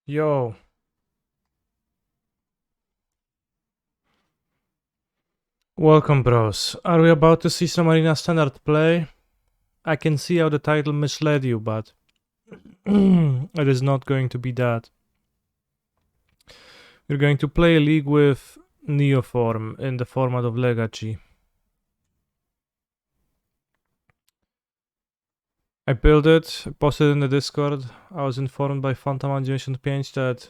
Yo, welcome bros. Are we about to see some Arena Standard play? I can see how the title misled you, but it is not going to be that. We're going to play a league with Neoform in the format of Legacy. I built it, posted in the Discord. I was informed by Phantom95 that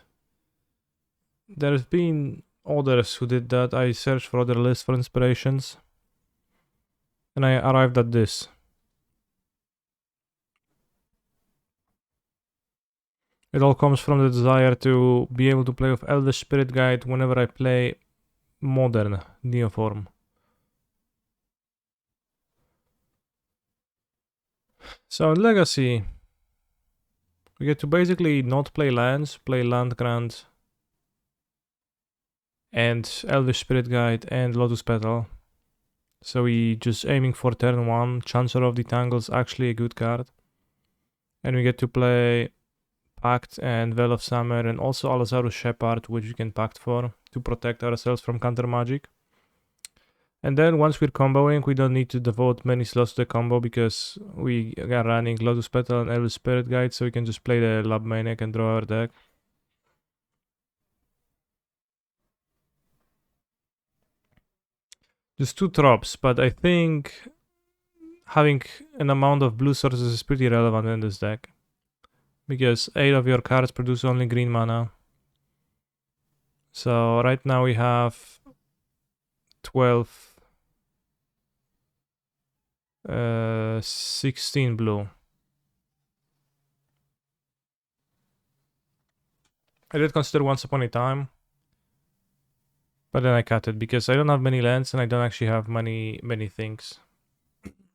there's been others who did that. I searched for other lists for inspirations, and I arrived at this. It all comes from the desire to be able to play with Elvish Spirit Guide whenever I play modern Neoform. So in Legacy, we get to basically not play lands, play land grant and Elvish Spirit Guide and Lotus Petal. So we just aiming for turn 1. Chancellor of the Tangle's actually a good card. And we get to play Pact and Veil of Summer and also Alazarus Shepherd, which we can Pact for to protect ourselves from counter magic. And then once we're comboing, we don't need to devote many slots to the combo because we are running Lotus Petal and Elvish Spirit Guide, so we can just play the Lab Maniac and draw our deck. Just 2 drops, but I think having an amount of blue sources is pretty relevant in this deck. Because 8 of your cards produce only green mana. So right now we have 12, 16 blue. I did consider Once Upon a Time, but then I cut it because I don't have many lands and I don't actually have many things.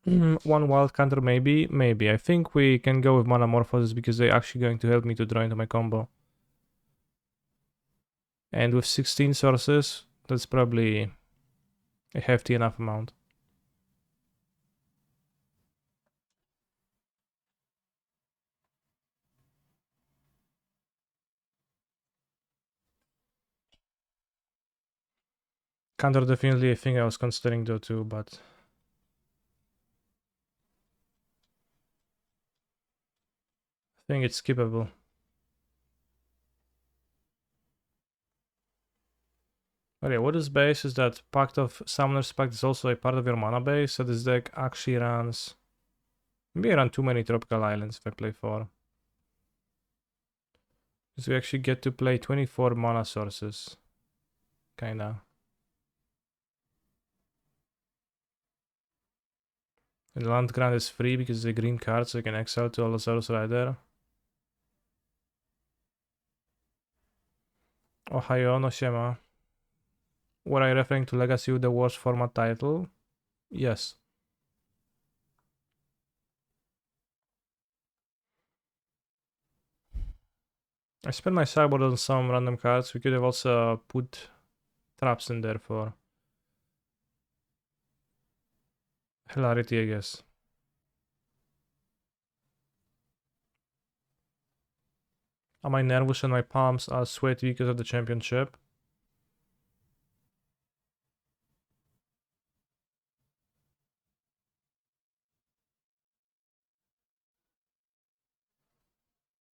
One wild counter maybe. I think we can go with Manamorphosis because they're actually going to help me to draw into my combo. And with 16 sources, that's probably a hefty enough amount. Counter definitely a thing I was considering though too, but I think it's skippable. Okay, what is base is that Pact of Summoner's Pact is also a part of your mana base, so this deck actually runs... Maybe I run too many Tropical Islands if I play 4. Because we actually get to play 24 mana sources. Kinda. And Land Grant is free because it's a green card, so you can exile to Allosaurus Rider. Ohio, no siema. Were I referring to Legacy with the worst format title? Yes. I spent my sideboard on some random cards. We could have also put traps in there for hilarity, I guess. Am I nervous and my palms are sweaty because of the championship?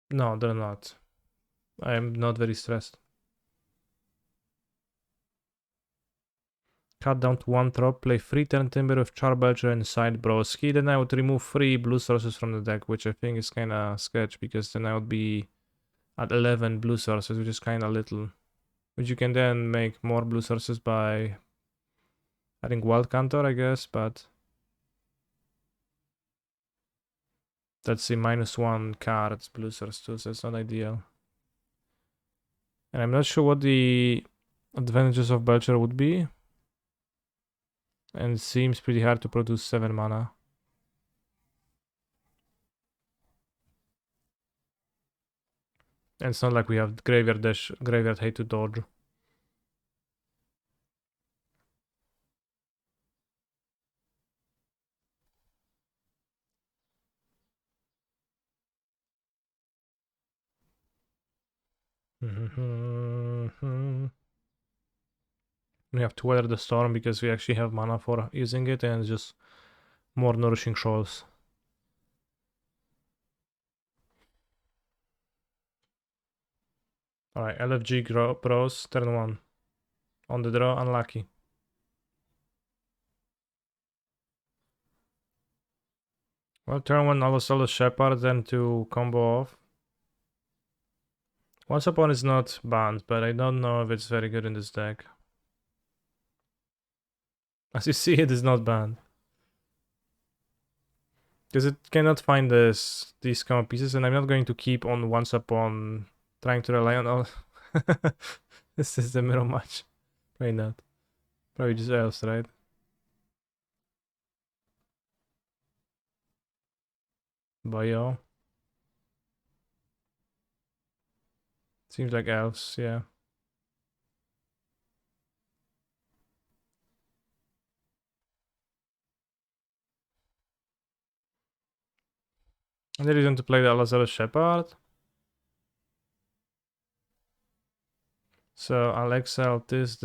No, they're not. I'm not very stressed. Cut down to 1 drop, play 3 turn Timber with Charbelcher and Side Broski. Then I would remove 3 blue sources from the deck, which I think is kinda sketch because then I would be at 11 blue sources, which is kinda little. Which you can then make more blue sources by adding Wild Cantor, I guess, but that's a -1 card blue source too, so it's not ideal. And I'm not sure what the advantages of Belcher would be. And it seems pretty hard to produce 7 mana. And it's not like we have Graveyard Dash, Graveyard Hate to dodge. We have to weather the storm because we actually have mana for using it, and just more nourishing shoals. Alright, LFG bros, turn 1. On the draw, unlucky. Well, turn 1 Allosaurus Shepherd, then to combo off. Once Upon is not banned, but I don't know if it's very good in this deck. As you see, it is not banned. Because it cannot find these common pieces, and I'm not going to keep on Once Upon trying to rely on all. This is the mirror match. Probably not. Probably just elves, right? Bio. Seems like elves, yeah. And the reason to play the Allosaurus Shepherd. So I'll exile this.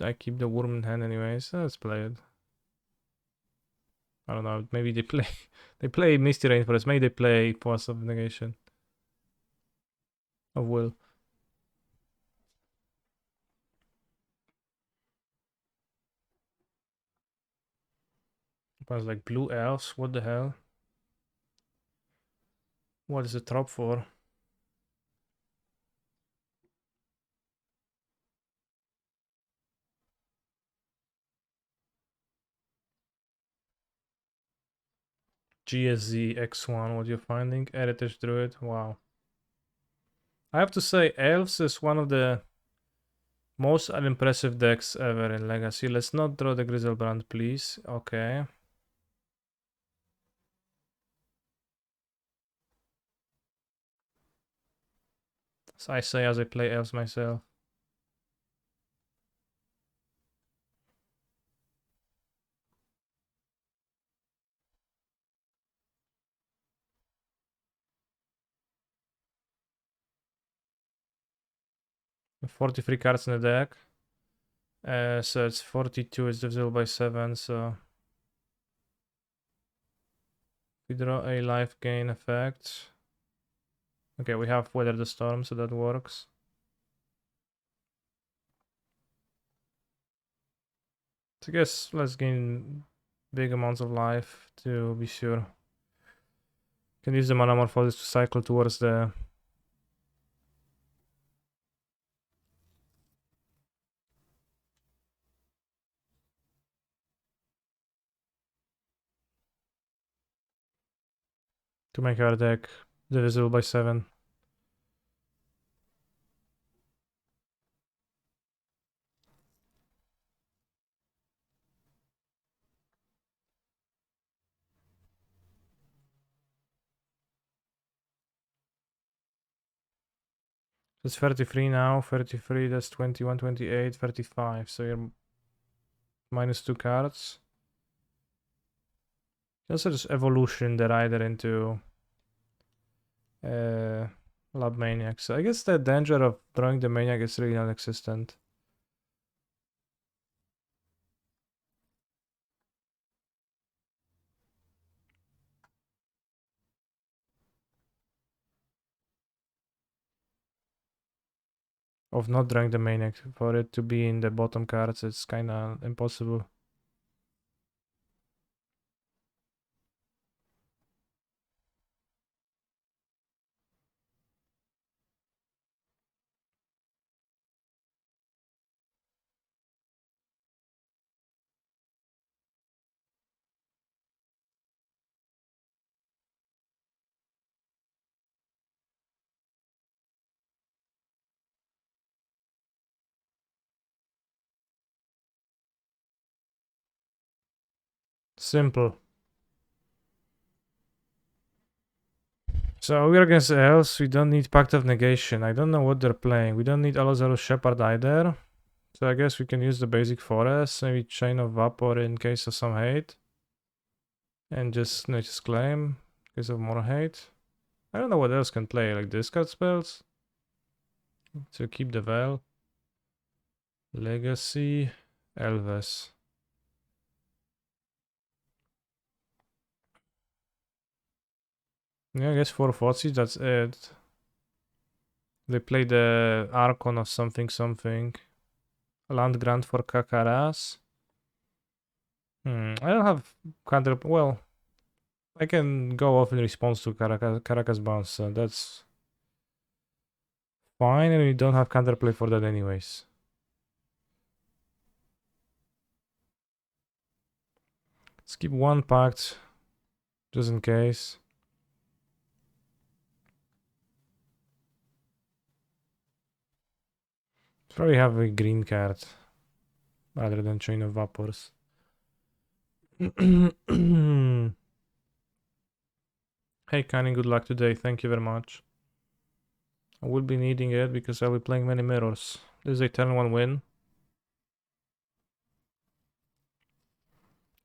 I keep the worm in hand anyway, so let's play it. I don't know, maybe they play they play Misty Rainforest, maybe they play Force of Negation. Of Will. Sounds like blue elves, what the hell? What is the trop for? GSZ X1, what you're finding? Heritage Druid, wow. I have to say, Elves is one of the most unimpressive decks ever in Legacy. Let's not draw the Griselbrand, please. Okay. So I say as I play Elves myself. And 43 cards in the deck. So it's 42, it's divisible by 7, so we draw a life gain effect. Okay, we have Weather the Storm, so that works. So I guess let's gain big amounts of life to be sure. Can use the Mana Morphosis to cycle towards the... to make our deck divisible by 7. It's 33 now, 33, that's 21, 28, 35, so you're minus 2 cards. Also just evolution the rider into Lab Maniac. So I guess the danger of drawing the Maniac is really non-existent. Of not drawing the Maniac. For it to be in the bottom cards, it's kinda impossible. Simple. So we're against elves, we don't need Pact of Negation. I don't know what they're playing. We don't need Allosaurus Shepherd either. So I guess we can use the basic forest, maybe Chain of Vapor in case of some hate. And just claim in case of more hate. I don't know what else can play, like discard spells. So keep the Veil. Legacy. Elves. Yeah, I guess 4 Fozzies, that's it. They play the Archon of something something. Land grant for Kakaras. I don't have counter. Well, I can go off in response to Caracas bounce, so that's fine, and we don't have counterplay for that anyways. Let's keep one pact, just in case. Probably have a green card rather than Chain of Vapors. Hey, Kanye, good luck today. Thank you very much. I will be needing it because I'll be playing many mirrors. This is a turn 1 win.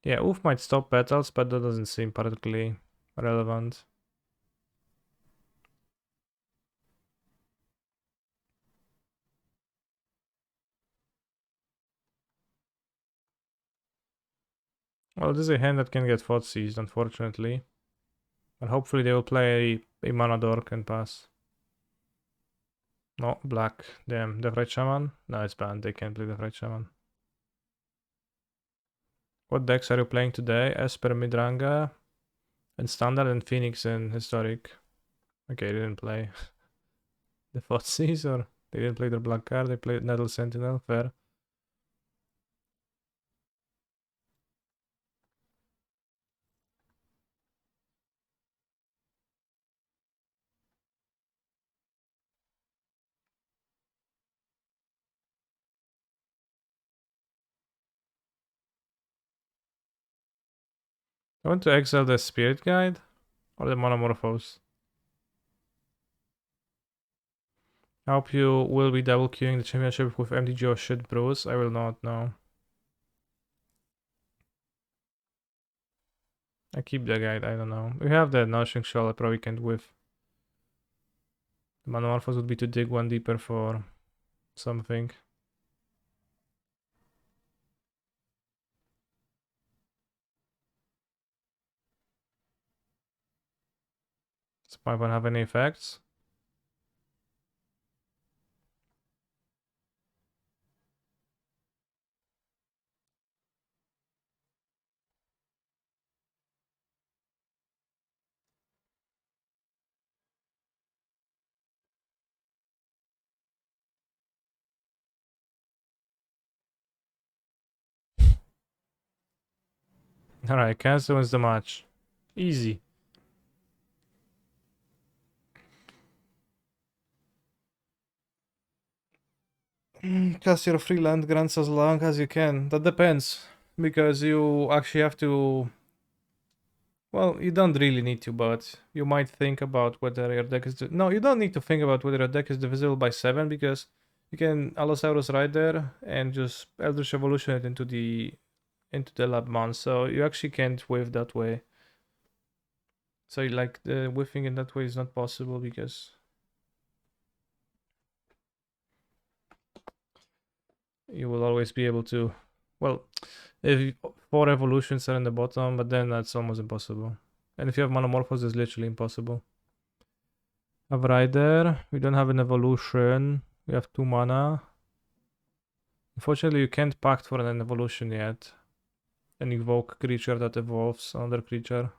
Yeah, Oof might stop petals, but that doesn't seem particularly relevant. Well, this is a hand that can get fought seized, unfortunately. But hopefully they will play a mana dork and pass. No, black. Damn, Death Right Shaman? No, it's banned. They can't play Death Right Shaman. What decks are you playing today? Esper, Midranga, and Standard, and Phoenix and Historic. Okay, they didn't play the Thoughtseize, or they didn't play their black card. They played Nettle Sentinel. Fair. I want to exile the Spirit Guide or the Monomorphose. I hope you will be double queuing the championship with MTG or shit brews. I will not, no. I keep the guide, I don't know. We have the Nourishing Shell, I probably can't whiff. The Monomorphose would be to dig one deeper for something. Does my one have any effects? Alright, cancel wins the match. Easy. Cast your free land grants as long as you can. That depends. Because you actually have to. Well, you don't really need to, but you might think about whether your deck is. No, you don't need to think about whether your deck is divisible by 7 because you can Allosaurus right there and just Eldritch Evolution it into the lab mon. So you actually can't whiff that way. So like the whiffing in that way is not possible because you will always be able to. Well, if 4 evolutions are in the bottom, but then that's almost impossible. And if you have Monomorphos, it's literally impossible. Have Rider. We don't have an evolution. We have 2 mana. Unfortunately, you can't pact for an evolution yet. And evoke creature that evolves another creature.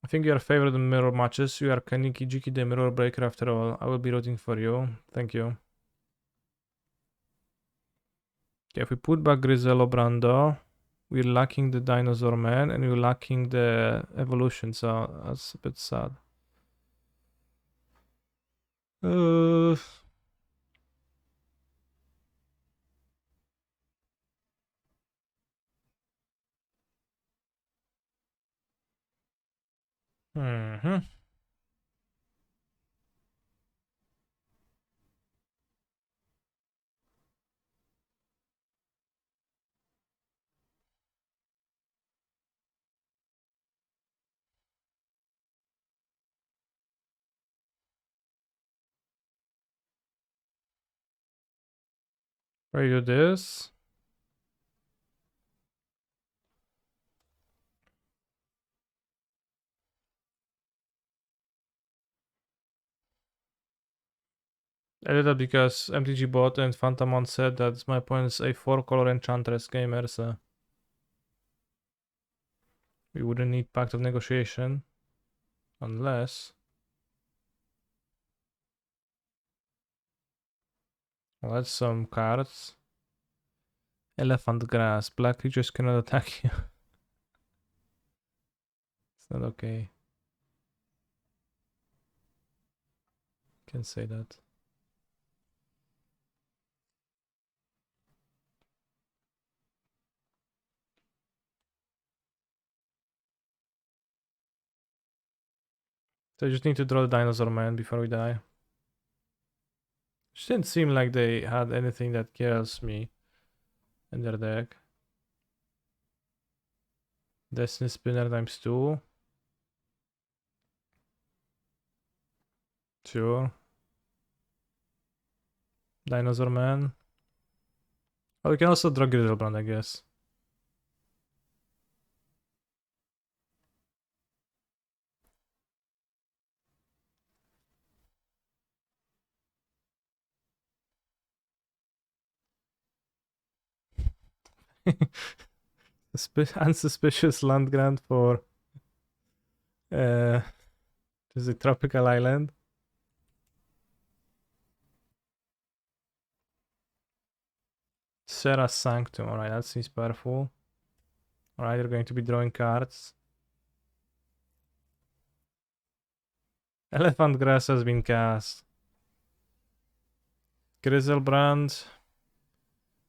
I think you are favored in mirror matches. You are Kaniki Jiki the Mirror Breaker after all. I will be rooting for you. Thank you. Okay, if we put back Grisello Brando, we're lacking the Dinosaur Man and we're lacking the evolution, so that's a bit sad. Uh, mhm. We do this. I did that because MTG bot and Phantomon said that my opponent is a 4-color Enchantress gamer, so we wouldn't need Pact of Negotiation. Unless... well, that's some cards. Elephant Grass. Black creatures cannot attack you. It's not okay. Can say that. So I just need to draw the Dinosaur Man before we die. It didn't seem like they had anything that kills me in their deck. Destiny Spinner times 2. Sure. Dinosaur Man. Oh, we can also draw Griselbrand, I guess. Unsuspicious land grant for just a tropical island. Serra Sanctum. Alright, that seems powerful. Alright, you're going to be drawing cards. Elephant Grass has been cast. Griselbrand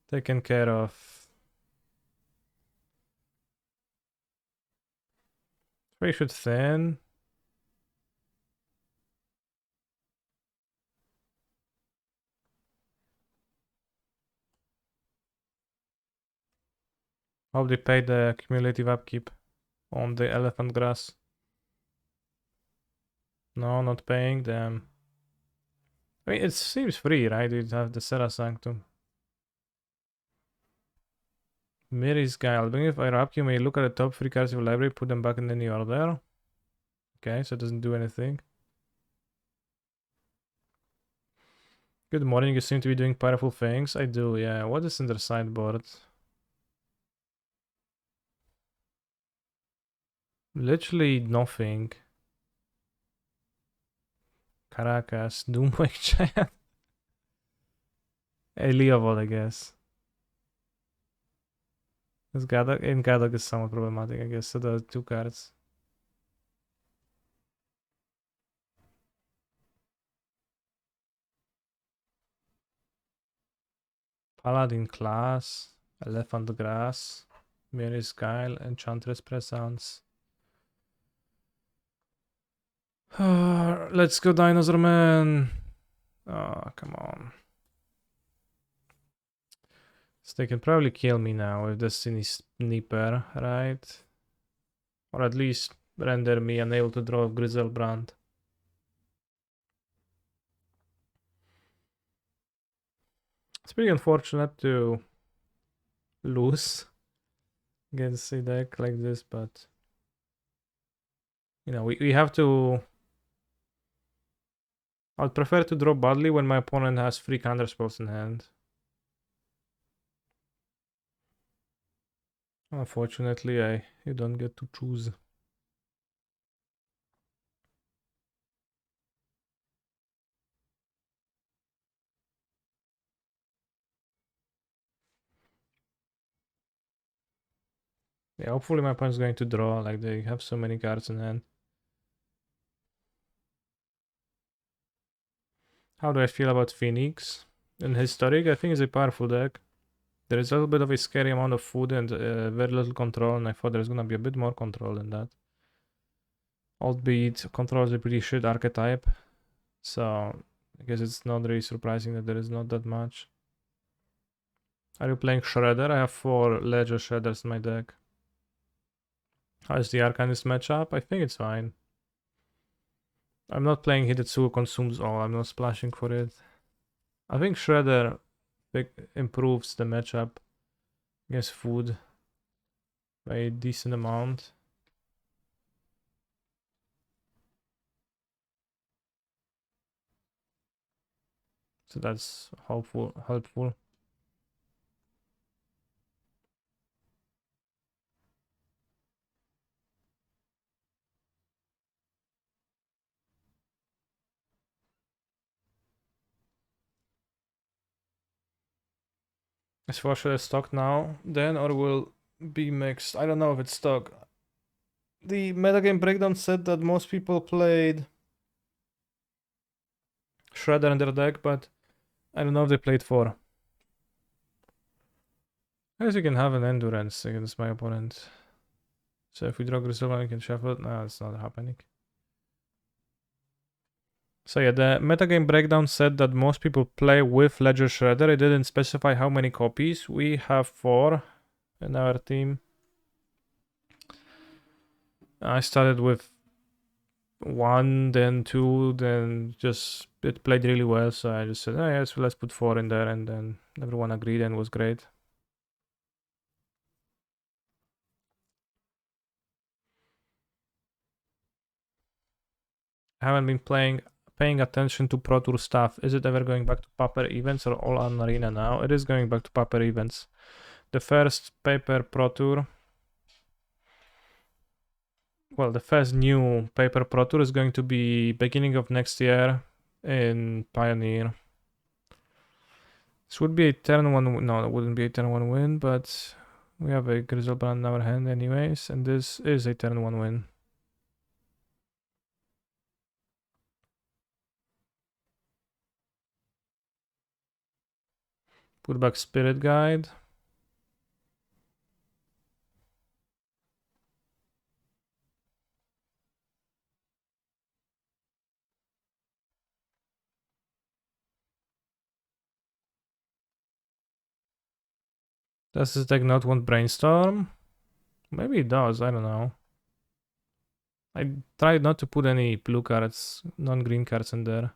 taken care of. We should thin. Hope they pay the cumulative upkeep on the Elephant Grass. No, not paying them. I mean, it seems free, right? You have the Serra Sanctum. Mary's Guile. If I wrap you may look at the top 3 cards of your library, put them back in any order. Okay, so it doesn't do anything. Good morning, you seem to be doing powerful things. I do, yeah. What is in their sideboard? Literally nothing. Caracas, Doomwake Giant. Eliavod, I guess. This Gadok, and Gadok is somewhat problematic, I guess. So the 2 cards. Paladin Class, Elephant Grass, Mary's Guile, Enchantress Presence. Let's go, Dinosaur Man. Oh, come on. So they can probably kill me now with Destiny Sniper, right? Or at least render me unable to draw Griselbrand. It's pretty unfortunate to lose against a deck like this, but you know, we have to. I'd prefer to draw badly when my opponent has 3 counterspells in hand. Unfortunately, you don't get to choose. Yeah, hopefully my opponent's going to draw, like they have so many cards in hand. How do I feel about Phoenix? In Historic, I think it's a powerful deck. There is a little bit of a scary amount of food and very little control, and I thought there's gonna be a bit more control than that. Albeit, control is a pretty shit archetype, so I guess it's not really surprising that there is not that much. Are you playing Shredder? I have 4 Ledger Shredders in my deck. How is the Arcanist matchup? I think it's fine. I'm not playing Hidetsugu Consumes All, I'm not splashing for it. I think Shredder improves the matchup against food by a decent amount. So that's helpful. Is for sure stock now then, or will be mixed? I don't know if it's stock. The metagame breakdown said that most people played Shredder in their deck, but I don't know if they played 4. I guess you can have an endurance against my opponent. So if we draw Griselda, we can shuffle it. No, it's not happening. So yeah, the metagame breakdown said that most people play with Ledger Shredder. It didn't specify how many copies. We have 4 in our team. I started with 1, then 2, then just it played really well. So I just said, oh yes, let's put 4 in there, and then everyone agreed and it was great. I haven't been paying attention to Pro Tour stuff. Is it ever going back to paper events or all on Arena now? It is going back to paper events. The first paper Pro Tour, well, the first new paper Pro Tour is going to be beginning of next year in Pioneer. This would be a turn 1, no, it wouldn't be a turn 1 win, but we have a Griselbrand in our hand anyways, and this is a turn 1 win. Put back Spirit Guide. Does this deck not want Brainstorm? Maybe it does, I don't know. I tried not to put any blue cards, non-green cards in there.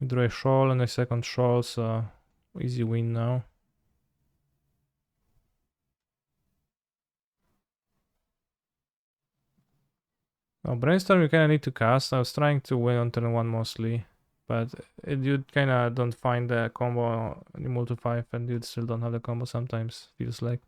We drew a Shoal and a second Shoal, so easy win now. Oh, Brainstorm you kinda need to cast. I was trying to win on turn 1 mostly, but you kinda don't find the combo in multi 5 and you still don't have the combo sometimes, feels like.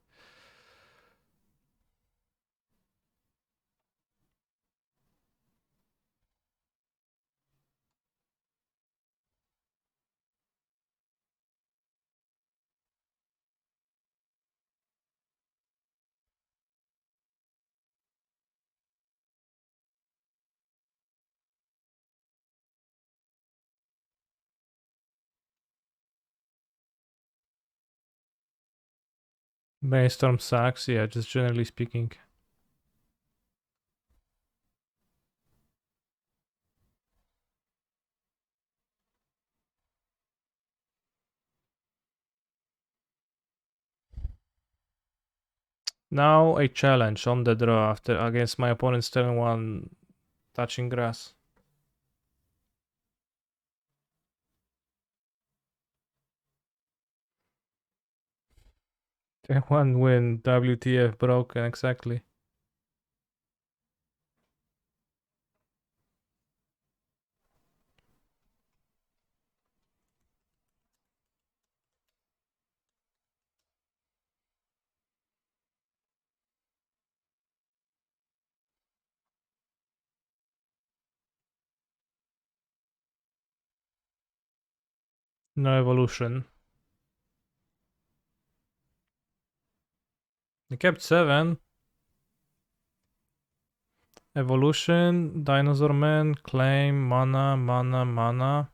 Brainstorm sucks, yeah, just generally speaking. Now a challenge on the draw after against my opponent's turn 1 touching grass. Turn 1 win, WTF broken, exactly. No evolution. They kept 7. Evolution, Dinosaur Man, Claim, Mana.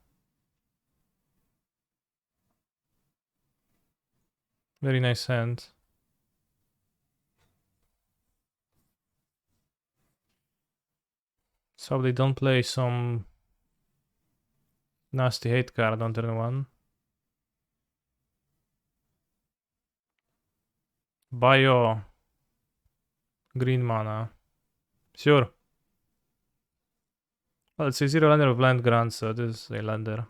Very nice hand. So they don't play some nasty hate card on turn 1. Bio. Green mana. Sure. Well, it's a zero lander of land grant, so this is a lander.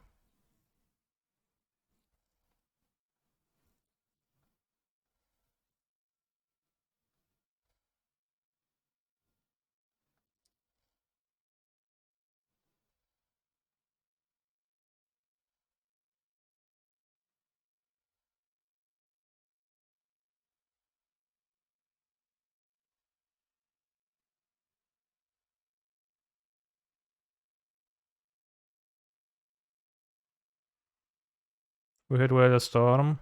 We hit with a storm.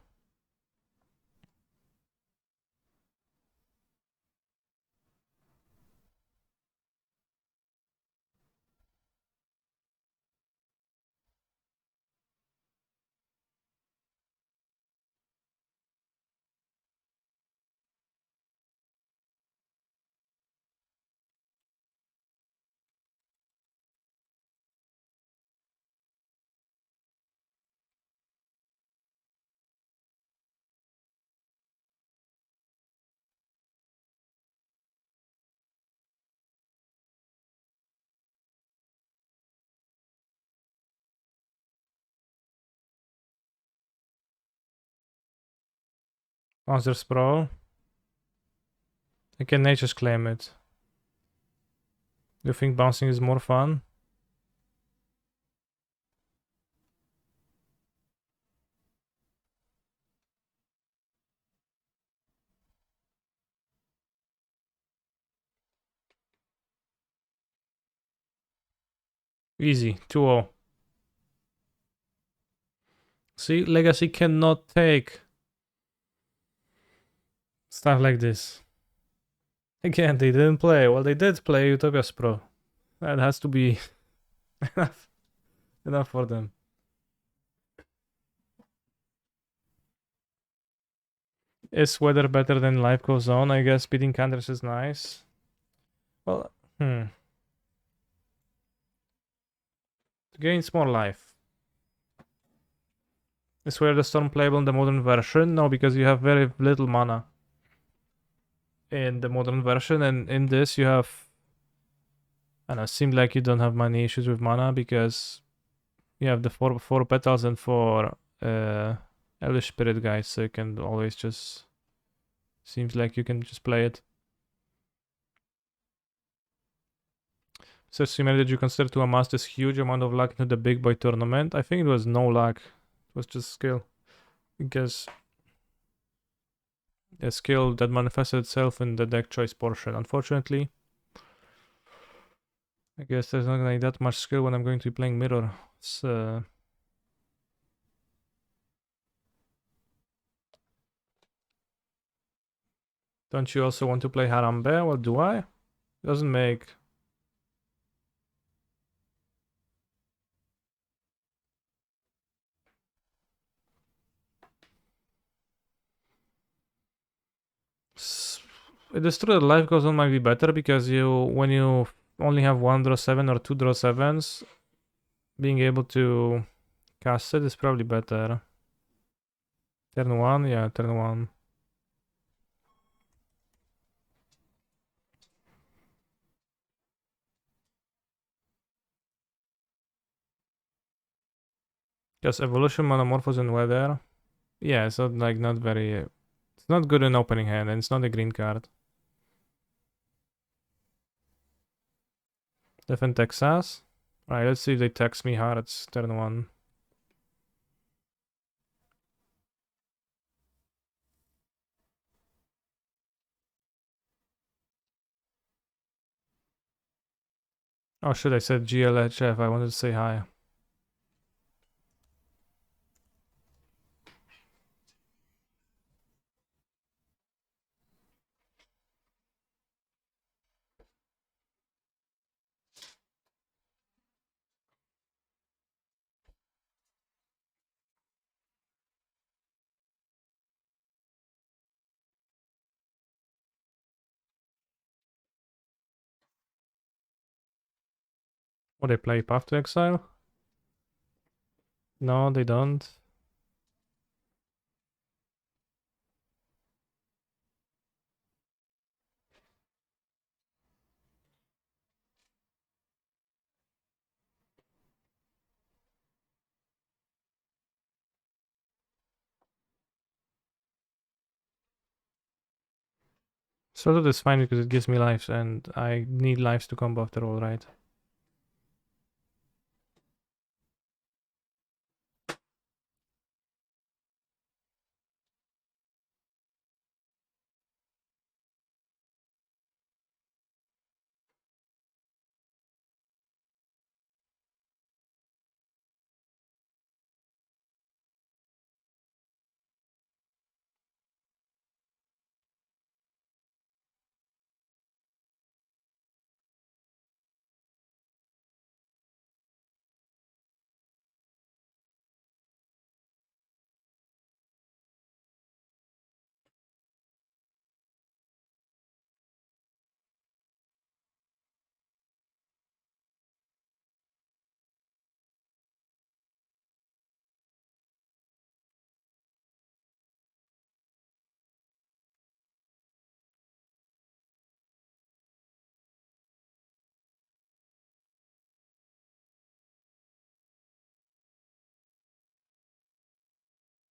Monster Sprawl. I can nature's claim it. Do you think bouncing is more fun? Easy, 2-0. See, Legacy cannot take stuff like this. Again, they didn't play. Well, they did play Utopia's Pro. That has to be enough for them. Is weather better than life goes on? I guess beating counters is nice. Well, gains more life. Is where the storm playable in the modern version? No, because you have very little mana in the modern version, and in this you have. I don't know, it seemed like you don't have many issues with mana because you have the four petals and four Elvish Spirit guys, so you can always just. Seems like you can just play it. So, Simmer, did you consider to amass this huge amount of luck into the big boy tournament? I think it was no luck. It was just skill. Because a skill that manifested itself in the deck choice portion. Unfortunately, I guess there's not gonna be that much skill when I'm going to be playing mirror. So don't you also want to play Harambe? Well, do I? Doesn't make. It is true that life goes on might be better because when you only have 1 draw 7 or 2 draw 7s, being able to cast it is probably better. Turn 1, yeah, turn 1. Just evolution, monomorphos, and weather. Yeah, it's not like not very. It's not good in opening hand, and it's not a green card. Defend Texas. Alright, let's see if they text me hard. It's turn 1. Oh shit, I said GLHF. I wanted to say hi. What, they play Path to Exile? No, they don't. So that is fine because it gives me lives and I need lives to combo after all, right?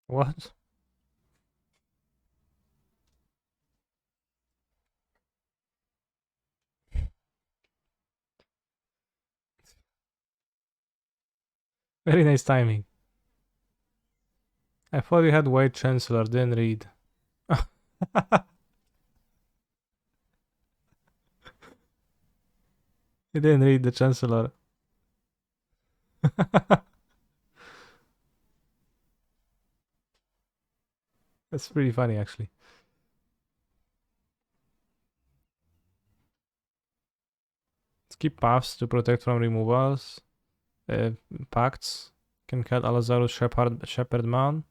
What? Very nice timing. I thought you had White Chancellor, then read. You didn't read the Chancellor. That's pretty funny, actually. Skip paths to protect from removals. Uh, Pacts. Can cut Alazarus Shepherdman.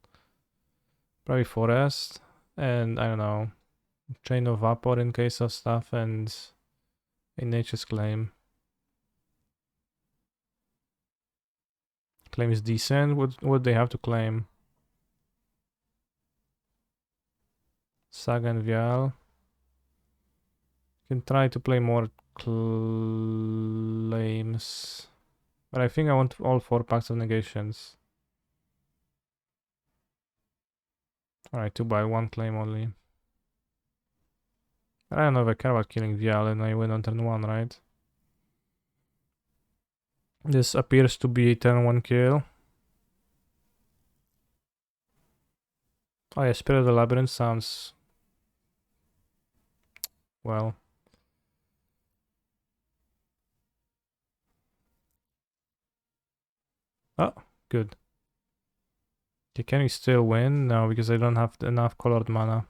Probably Forest. And I don't know. Chain of Vapor in case of stuff and in Nature's Claim. Claim is decent. What they have to claim? Saga and Vial. Can try to play more claims. But I think I want all 4 packs of negations. Alright, 2 by 1 claim only. I don't know if I care about killing Vial and I win on turn 1, right? This appears to be a turn 1 kill. Oh yeah, Spirit of the Labyrinth sounds... well... oh, good. Okay, can we still win? No, because I don't have enough colored mana.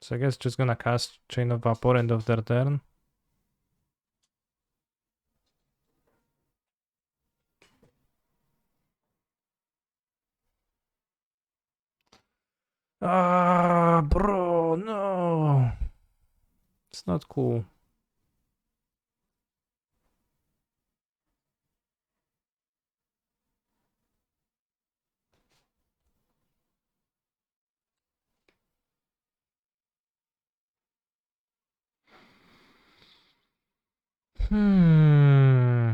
So I guess just gonna cast Chain of Vapor end of their turn. Ah, bro, no. It's not cool. Hmm.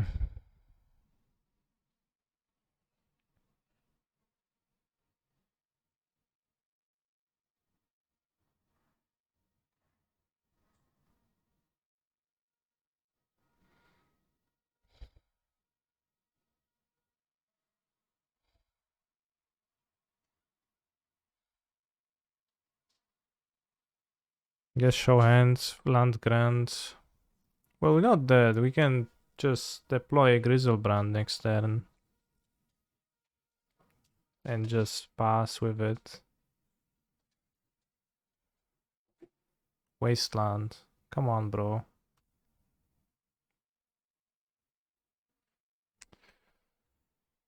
Guess show hands, land grants. Well, we're not dead. We can just deploy a Grizzlebrand next turn. And just pass with it. Wasteland. Come on, bro.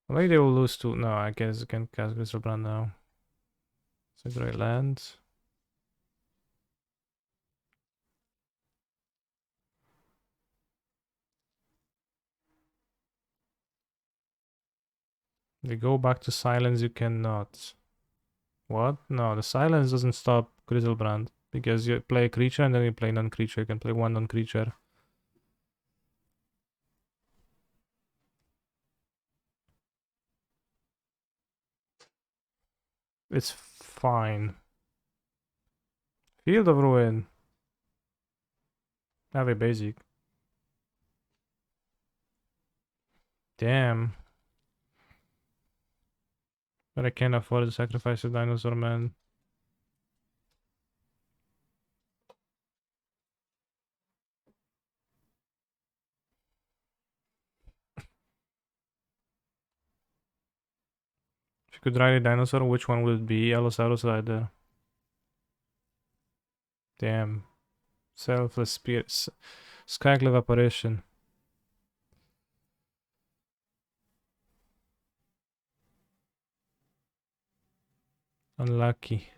Maybe they will lose to... no, I guess I can cast Grizzlebrand now. It's a great land. They go back to silence, you cannot. What? No, the silence doesn't stop Grizzlebrand. Because you play a creature and then you play non-creature. You can play 1 non-creature. It's fine. Field of Ruin. Very basic. Damn. But I can't afford to sacrifice a dinosaur, man. If you could ride a dinosaur, which one would it be? Allosaurus rider. Damn. Selfless spirits. Skyclave apparition. Unlucky.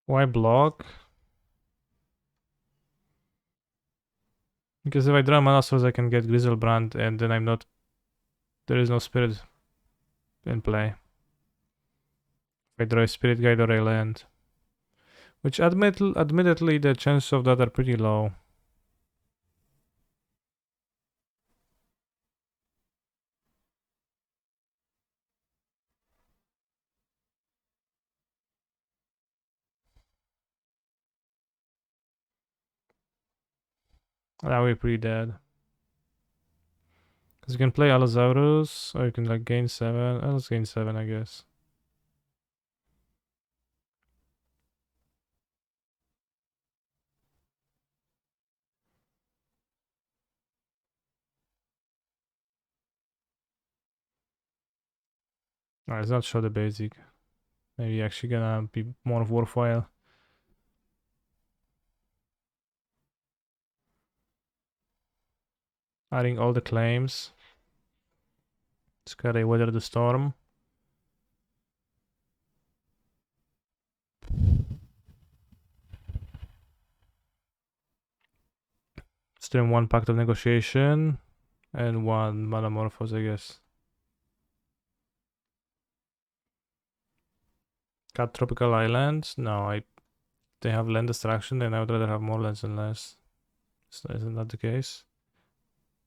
Why block? Because if I draw Manosaurus, I can get Grizzlebrand, and then I'm not. There is no spirit in play. If I draw a Spirit Guide or a land. Which admittedly, the chances of that are pretty low. That would be pretty dead. Because you can play Allosaurus, or you can like gain 7. Let's gain 7, I guess. Alright, let's not show the basic. Maybe actually gonna be more worthwhile. Adding all the claims. It's gotta weather the storm. Still 1 Pact of Negotiation. And 1 Metamorphose, I guess. Got Tropical Islands? No, they have land destruction, and I would rather have more lands than less. Isn't that the case?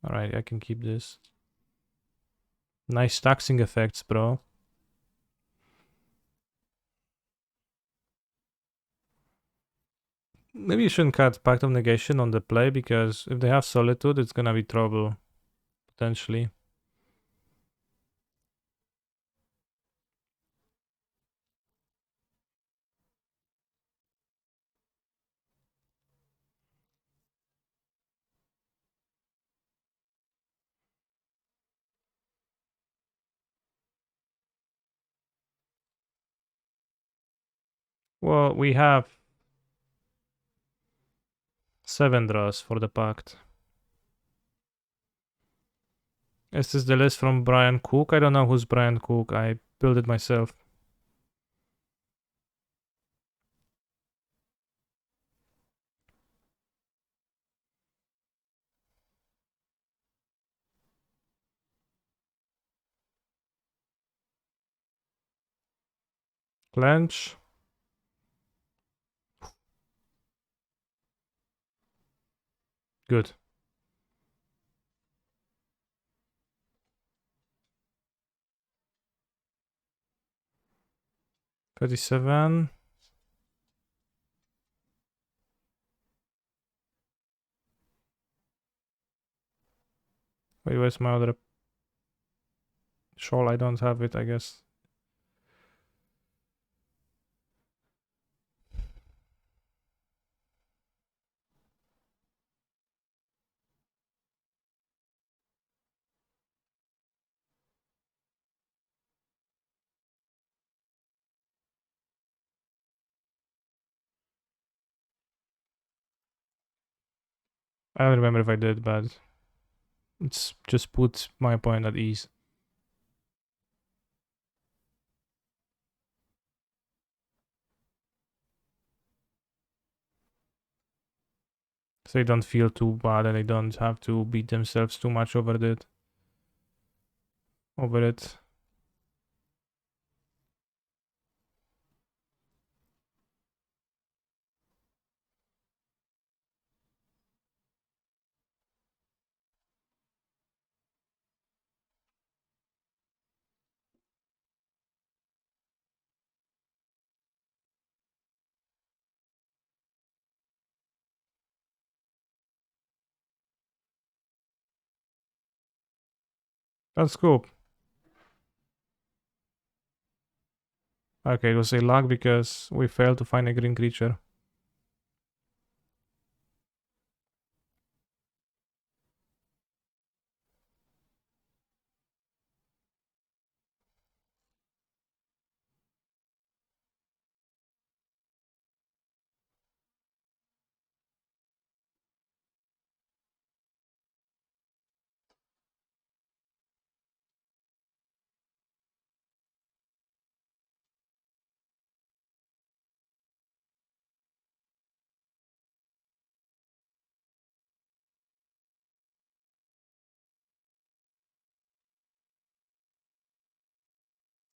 Alright, I can keep this. Nice taxing effects, bro. Maybe you shouldn't cut Pact of Negation on the play, because if they have Solitude, it's gonna be trouble. Potentially. Well, we have 7 draws for the Pact. Is this the list from Brian Cook? I don't know who's Brian Cook. I built it myself. Clench. Good. 37. Wait, where's my other shawl? I don't have it, I guess. I don't remember if I did, but it's just puts my point at ease. So they don't feel too bad and they don't have to beat themselves too much over it. That's cool. Okay, it was a lag because we failed to find a green creature.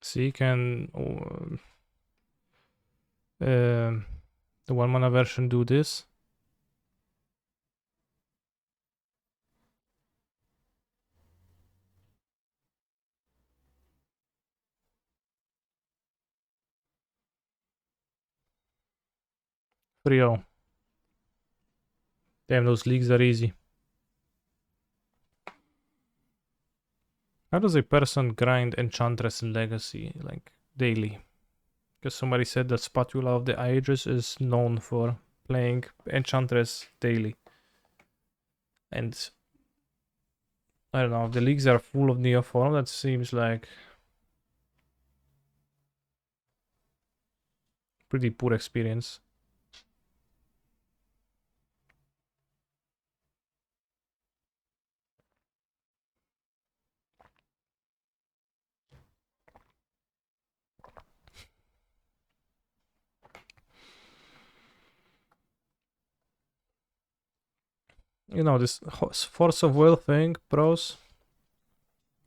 See, can the 1-mana version do this? Real. Damn, those leagues are easy. How does a person grind Enchantress in Legacy, like, daily? Because somebody said that Spatula of the Ages is known for playing Enchantress daily. And I don't know, if the leagues are full of Neoform, that seems like pretty poor experience. You know, this Force of Will thing, pros,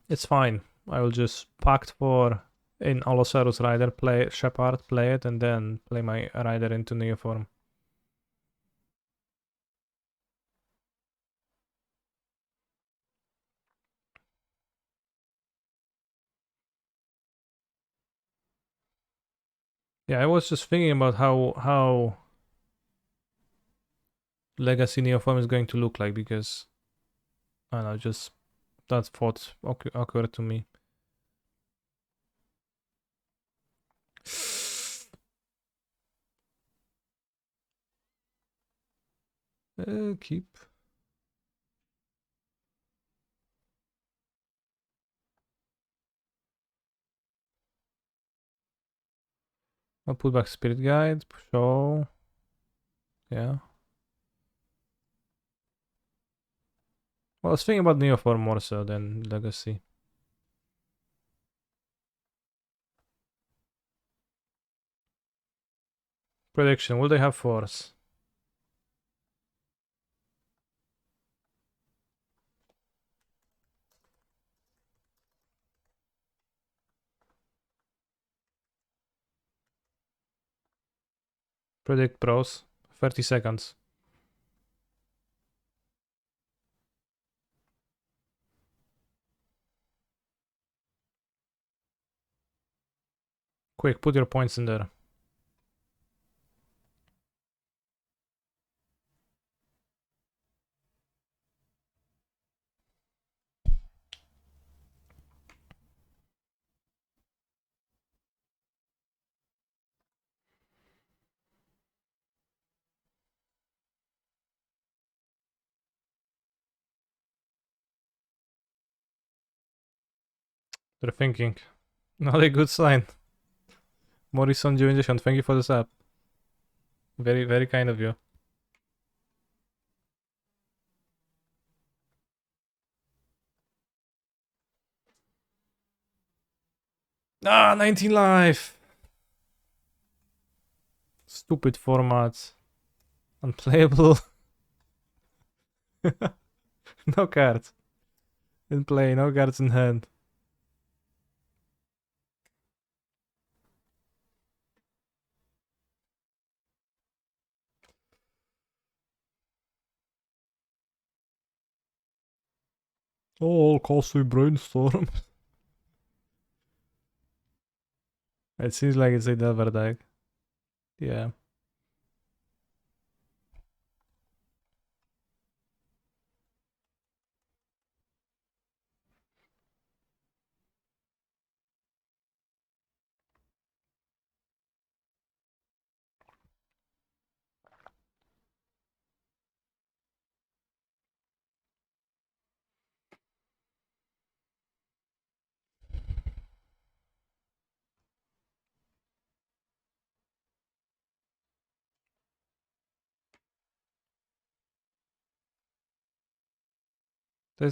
it's fine. I will just pact for in Allosaurus Rider, play Shepard, play it, and then play my Rider into Neoform. Yeah, I was just thinking about how Legacy Neoform is going to look like, because I don't know, just that thought occurred to me. Keep. I'll put back Spirit Guide, show. Yeah. Well, I was thinking about Neoform more so than Legacy. Prediction, will they have Force? Predict pros. 30 seconds. Quick, put your points in there. They're thinking. Not a good sign. Morrison 90, thank you for this app. Very, very kind of you. Ah, 19 life. Stupid format. Unplayable. No cards in play, no cards in hand. Oh, costly brainstorm. It seems like it's a Delver deck. Yeah.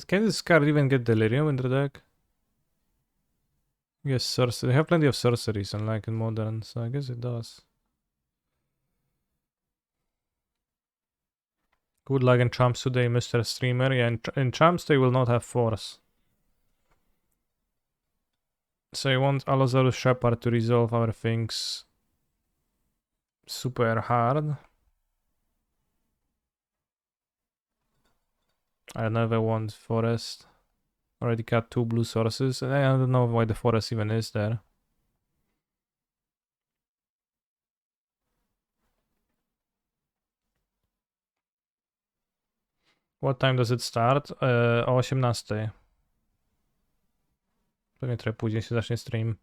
Can this card even get Delirium in the deck? Yes, sorcery. They have plenty of sorceries, unlike in Modern, so I guess it does. Good luck in Champs today, Mr. Streamer. Yeah, in Champs they will not have Force. So I want Allosaurus Shepherd to resolve our things super hard. I never want Forest. Already got 2 blue sources, and I don't know why the Forest even is there. What time does it start? O 18. Pewnie trochę później się zacznie stream.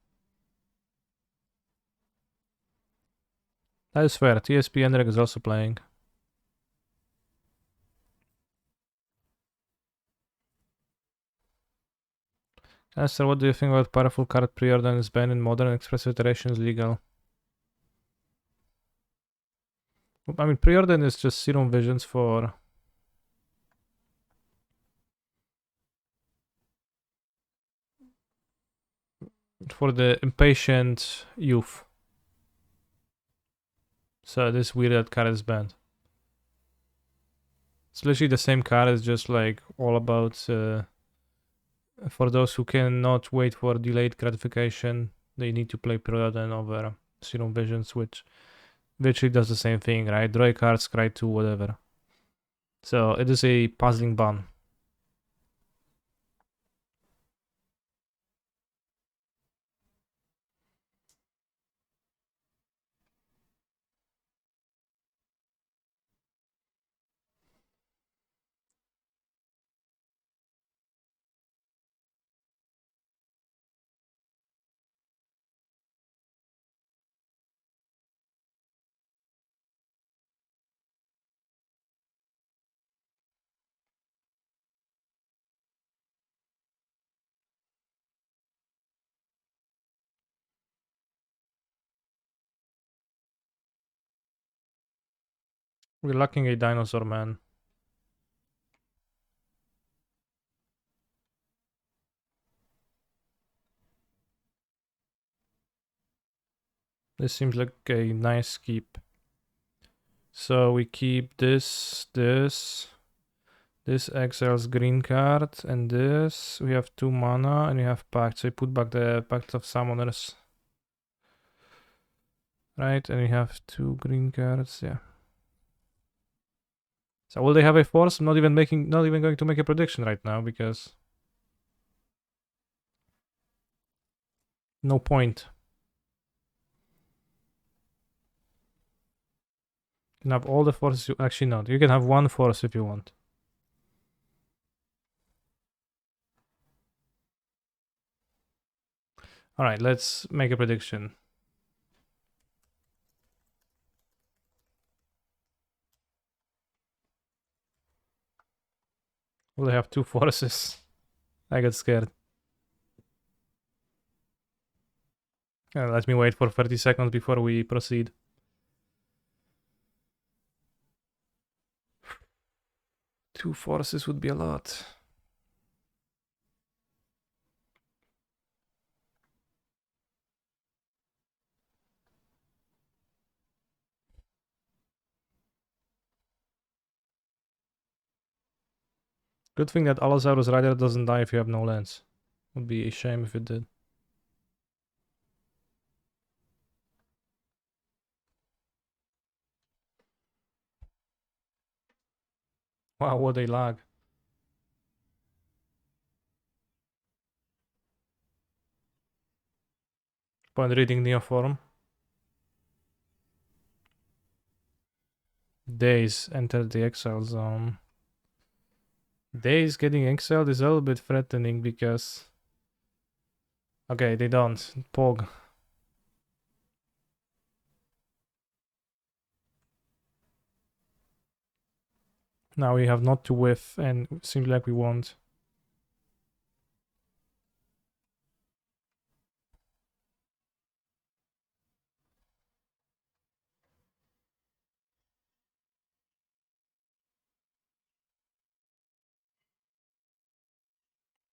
That is fair. TSP Enrek is also playing. Esther, what do you think about powerful card pre-order is banned in Modern? Express Iteration is legal? I mean, pre-order is just Serum Visions for the impatient youth. So this weird that card is banned. It's literally the same card, it's just like all about for those who cannot wait for delayed gratification, they need to play Preordain over Serum Visions, which literally does the same thing, right? Draw a card, scry 2, whatever. So it is a puzzling ban. We're lacking a dinosaur man. This seems like a nice keep. So we keep this exiles green card, and this. We have 2 mana, and we have Pact. So we put back the Pact of Summoners. Right, and we have 2 green cards, yeah. So will they have a force? I'm not even going to make a prediction right now, because no point. You can have all the forces you actually not. You can have 1 force if you want. Alright, let's make a prediction. Will they have 2 forces? I get scared. Let me wait for 30 seconds before we proceed. Two forces would be a lot. Good thing that Allosaurus Rider doesn't die if you have no lands. Would be a shame if it did. Wow, what a lag. Point reading Neoform. Days entered the exile zone. Days getting exiled is a little bit threatening because... Okay, they don't. Pog. Now we have not to whiff and it seems like we won't.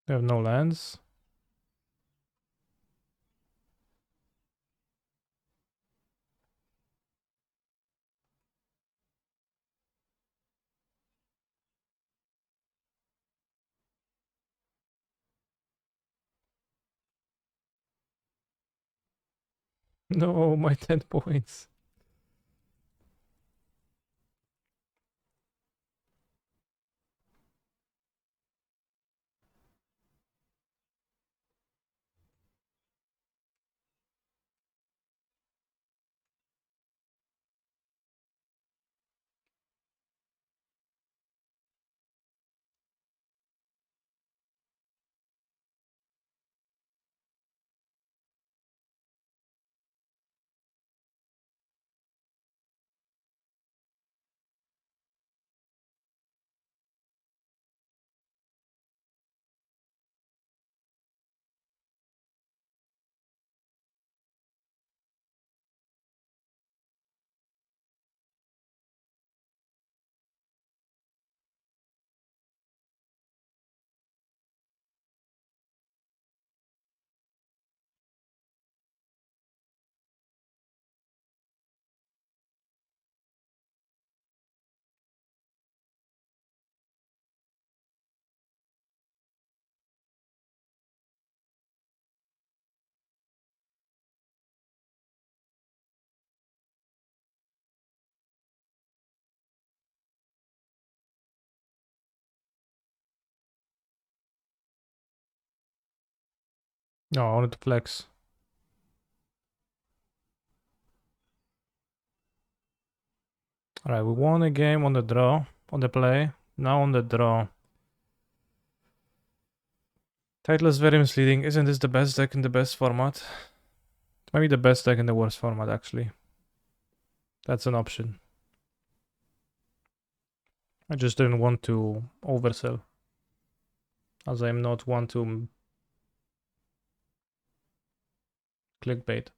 We have no lands. No, my 10 points. No, I wanted to flex. Alright, we won a game on the draw, on the play. Now on the draw. Title is very misleading. Isn't this the best deck in the best format? Maybe the best deck in the worst format, actually. That's an option. I just didn't want to oversell, as I'm not one to clickbait.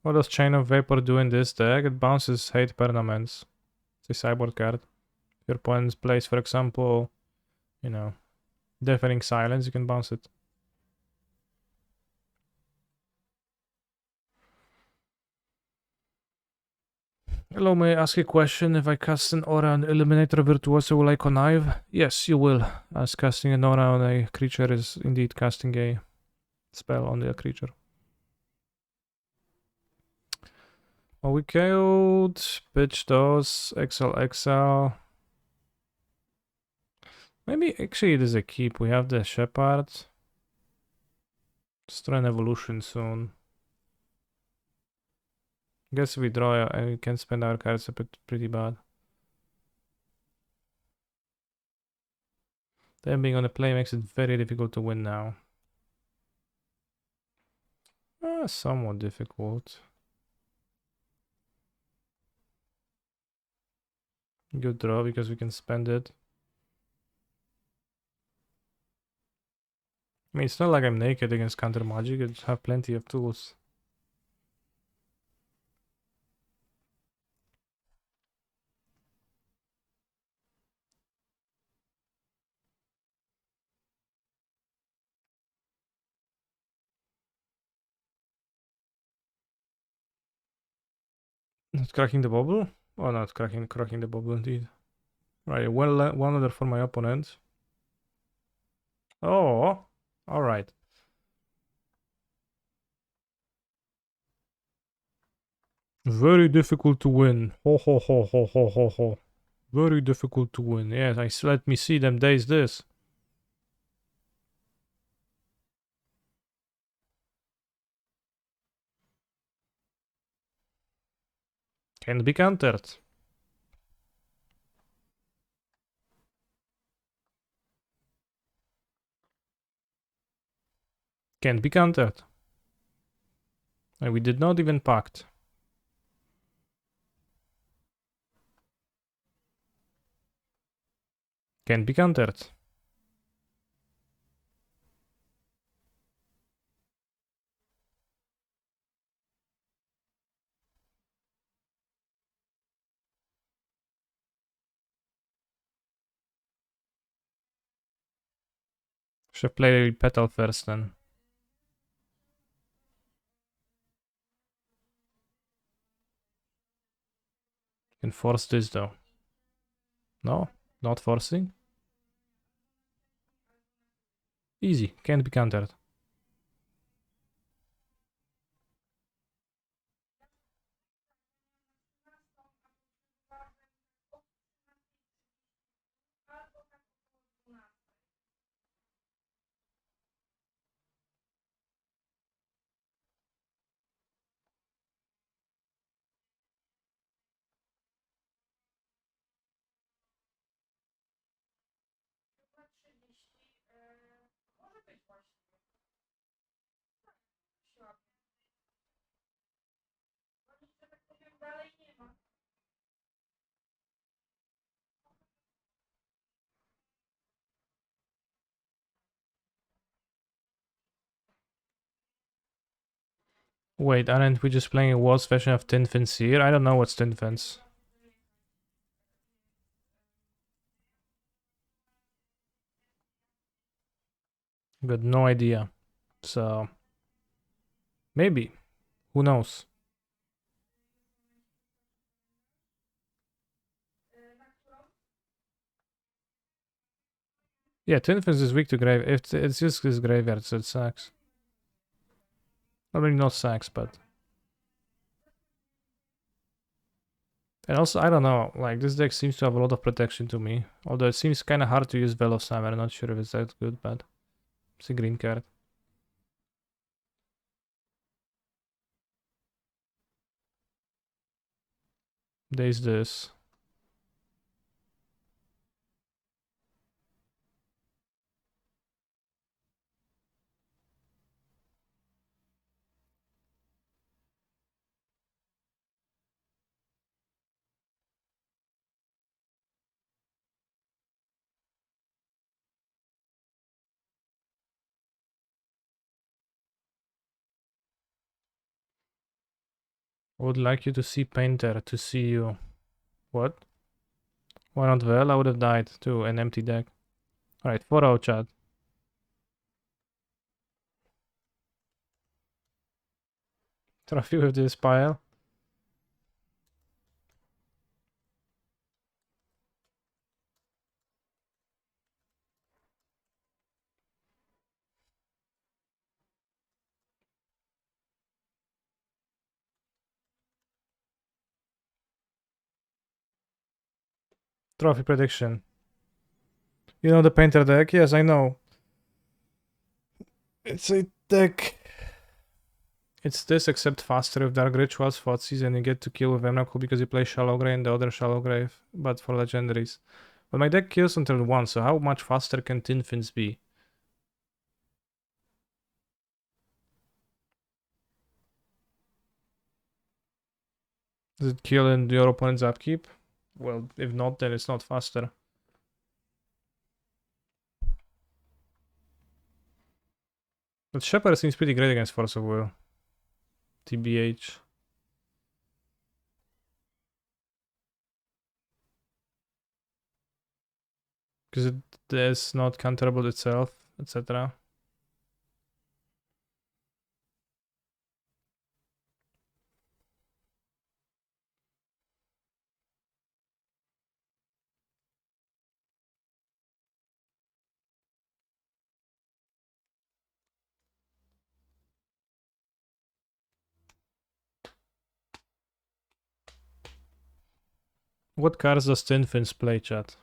What does Chain of Vapor do in this deck? It bounces hate permanents. It's a sideboard card. If your opponent plays, for example, you know, Deafening Silence, you can bounce it. Hello, may I ask a question? If I cast an aura on Eliminator Virtuoso, will I connive? Yes, you will, as casting an aura on a creature is indeed casting a spell on the creature. Oh, we killed, pitch those, XL. Maybe actually it is a keep. We have the Shepherd. Let's try an evolution soon. Guess we draw and we can spend our cards a bit pretty bad. Them being on the play makes it very difficult to win now. Somewhat difficult. Good draw because we can spend it. I mean, it's not like I'm naked against counter magic. I just have plenty of tools. Not cracking the bubble? Oh, not cracking the bubble indeed. Right, one other for my opponent. Oh, all right. Very difficult to win. Ho ho ho ho ho ho ho. Very difficult to win. Yes, let me see them days this. Can be countered. Can be countered. And we did not even pact. Can be countered. Should play petal first then. Can force this though. No, not forcing. Easy, can't be countered. Wait, aren't we just playing a worse version of Tin Fins here? I don't know what's Tin Fins. Got no idea. So maybe. Who knows? Yeah, Tin Fins is weak to grave. If it's just his graveyard, so it sucks. I mean, not sucks, but. And also, I don't know, like, this deck seems to have a lot of protection to me. Although it seems kind of hard to use Veil of Summer, not sure if it's that good, but it's a green card. There's this. I would like you to see Painter, to see you. What? Why not Veil? I would have died to an empty deck. Alright, 4-0 chat. Trophy with this pile. Trophy prediction. You know the Painter deck? Yes, I know. It's a deck. It's this except faster with Dark Rituals, Thoughtseize, and you get to kill with Emrakul because you play Shallow Grave and the other Shallow Grave, but for legendaries. But my deck kills until 1, so how much faster can Tin Fins be? Does it kill in your opponent's upkeep? Well, if not, then it's not faster. But Shepherd seems pretty great against Force of Will. TBH. Because it is not counterable itself, etc. What cards does Tin Fins play, chat?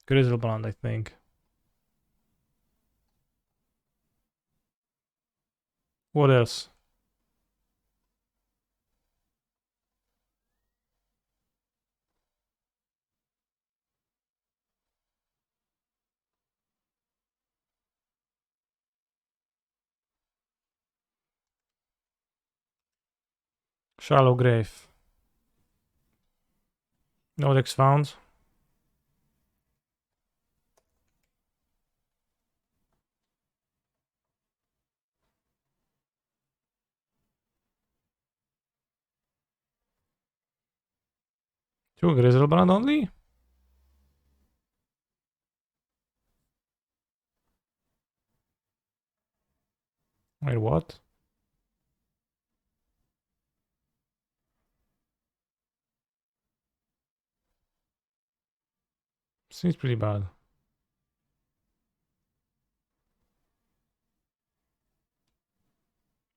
Grizzlebrand, I think. What else? Shallow Grave. No decks found. Two Grizzlebrand only? Wait, what? Seems pretty bad.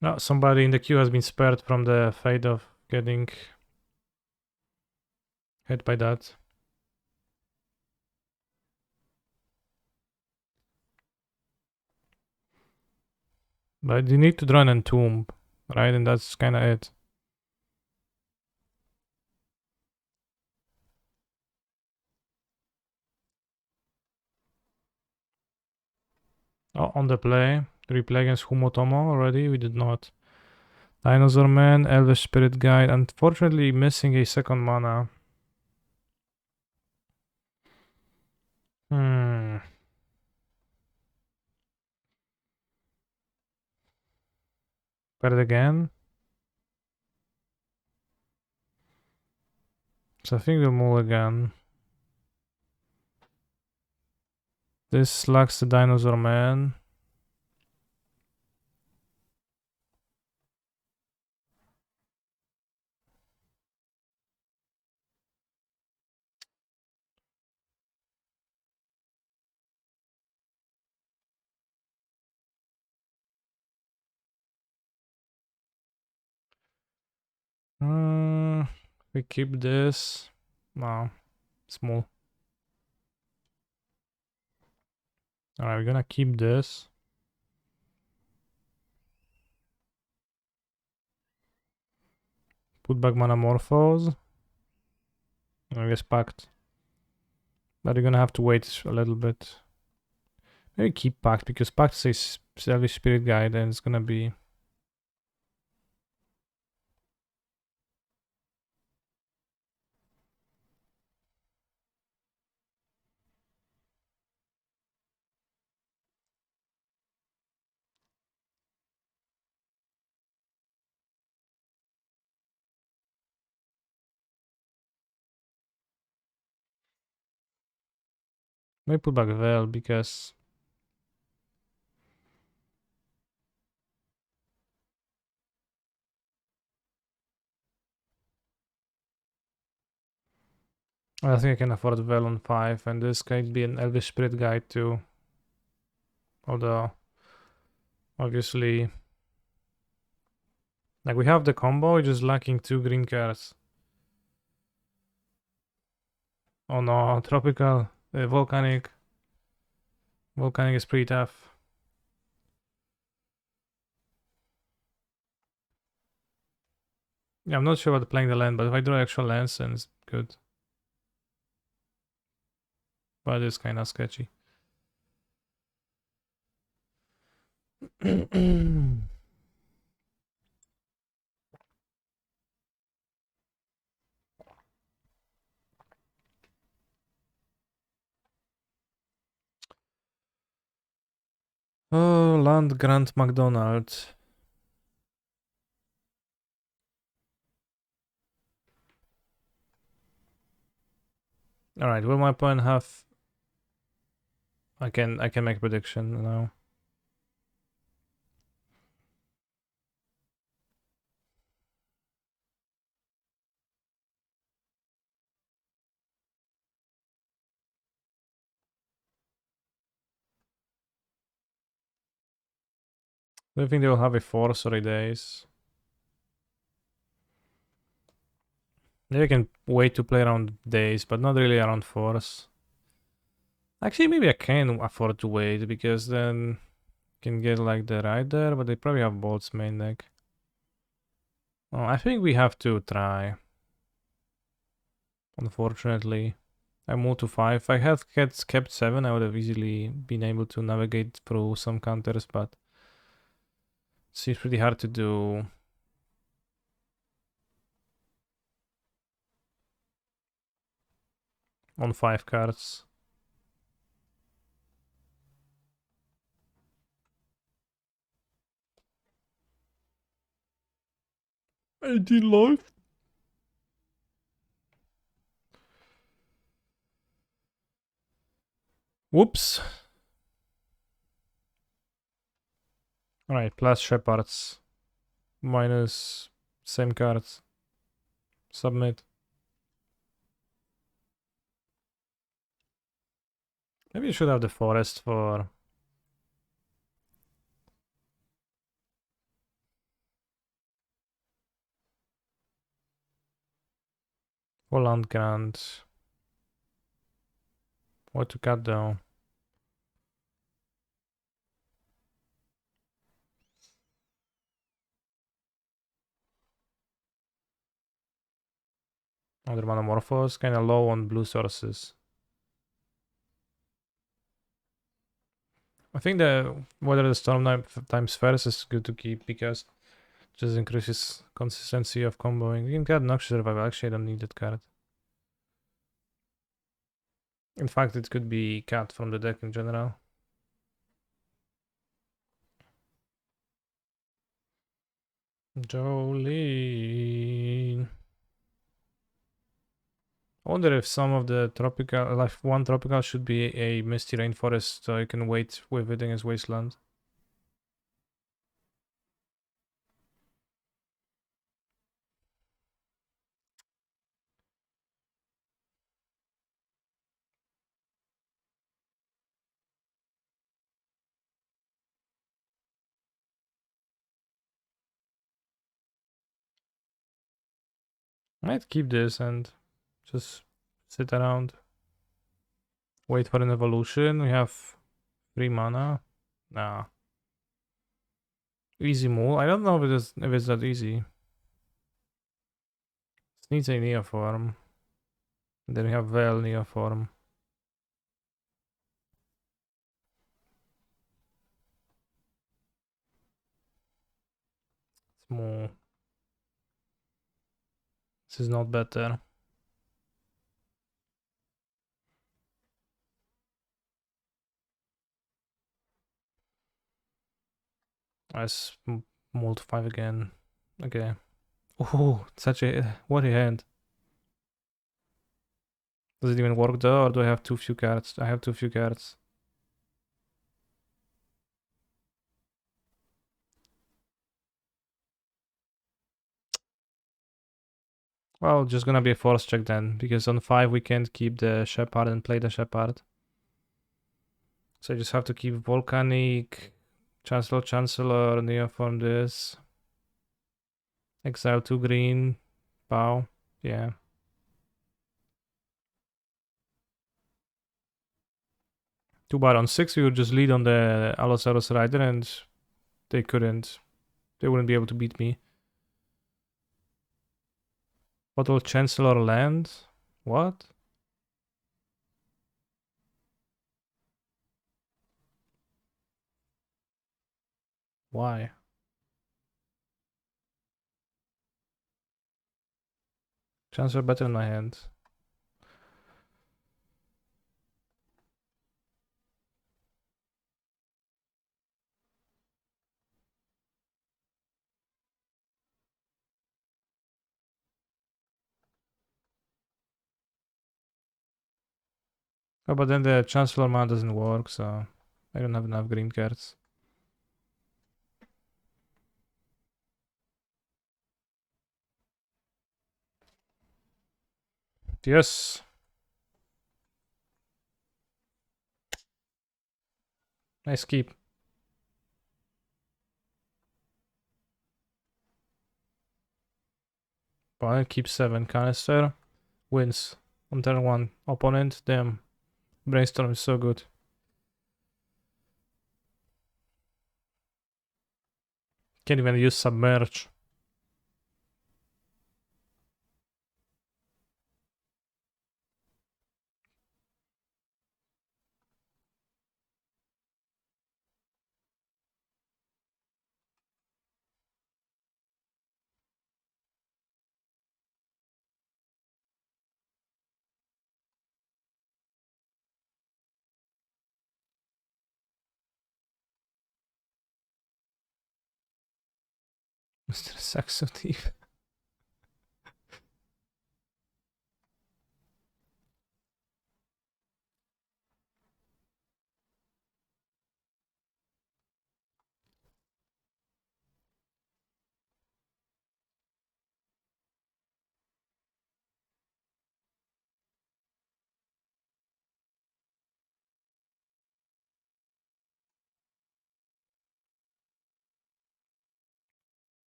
No, somebody in the queue has been spared from the fate of getting hit by that. But you need to draw an Entomb, right? And that's kinda it. Oh, on the play. Did we play against Humotomo already? We did not. Dinosaur Man, Elvish Spirit Guide. Unfortunately, missing a second mana. Put it again. So I think we'll move again. This lacks the Dinosaur Man. We keep this. No, small. Alright, we're gonna keep this. Put back Manamorphose. I guess Pact. But you're gonna have to wait a little bit. Maybe keep Pact, because Pact says Selfish Spirit Guide and it's gonna be... Maybe put back Veil, because... I think I can afford Veil on 5, and this can be an Elvish Spirit Guide too. Although, obviously... Like, we have the combo, we're just lacking 2 green cards. Oh no, Tropical, Volcanic. Volcanic is pretty tough. Yeah, I'm not sure about playing the land, but if I draw actual lands, then it's good. But it's kind of sketchy. Oh, land grant McDonald. All right, will my opponent have? I can make a prediction now. Do you think they will have a force or a days? Maybe I can wait to play around days, but not really around force. Actually, maybe I can afford to wait because then I can get like the right there, but they probably have bolts main deck. Oh, I think we have to try. Unfortunately, I moved to 5. If I had kept 7, I would have easily been able to navigate through some counters, but it seems pretty hard to do. On 5 cards. 18 life. Whoops. Alright, plus Shepherds. Minus same cards. Submit. Maybe you should have the forest for land grant. What to cut though? Other Monomorphos, kinda low on blue sources. I think the whether the Storm times first is good to keep because it just increases consistency of comboing. You can cut Noxious Revival, actually I don't need that card. In fact, it could be cut from the deck in general. Jolene. I wonder if some of the tropical, like one tropical should be a misty rainforest so you can wait with it against wasteland. I might keep this and just sit around. Wait for an evolution. We have 3 mana. Nah. Easy move. I don't know if it's that easy. It needs a Neoform. Then we have Veil Neoform. It's more. This is not better. Let's mold 5 again. Okay. Oh, such a. What a hand. Does it even work though, or do I have too few cards? I have too few cards. Well, just gonna be a force check then, because on 5 we can't keep the Shepherd and play the Shepherd. So I just have to keep Volcanic, Chancellor, Neoform this. Exile 2 green, Bow, yeah. Too bad on 6 we would just lead on the Allosaurus Rider and they wouldn't be able to beat me. Bottle Chancellor land? What? Why? Chancellor better in my hand. Oh, but then the Chancellor mana doesn't work, so I don't have enough green cards. Yes. Nice keep. Opponent keeps 7 canister. Wins. On turn 1. Opponent, damn. Brainstorm is so good. Can't even use Submerge. Mr. Saxo Thief.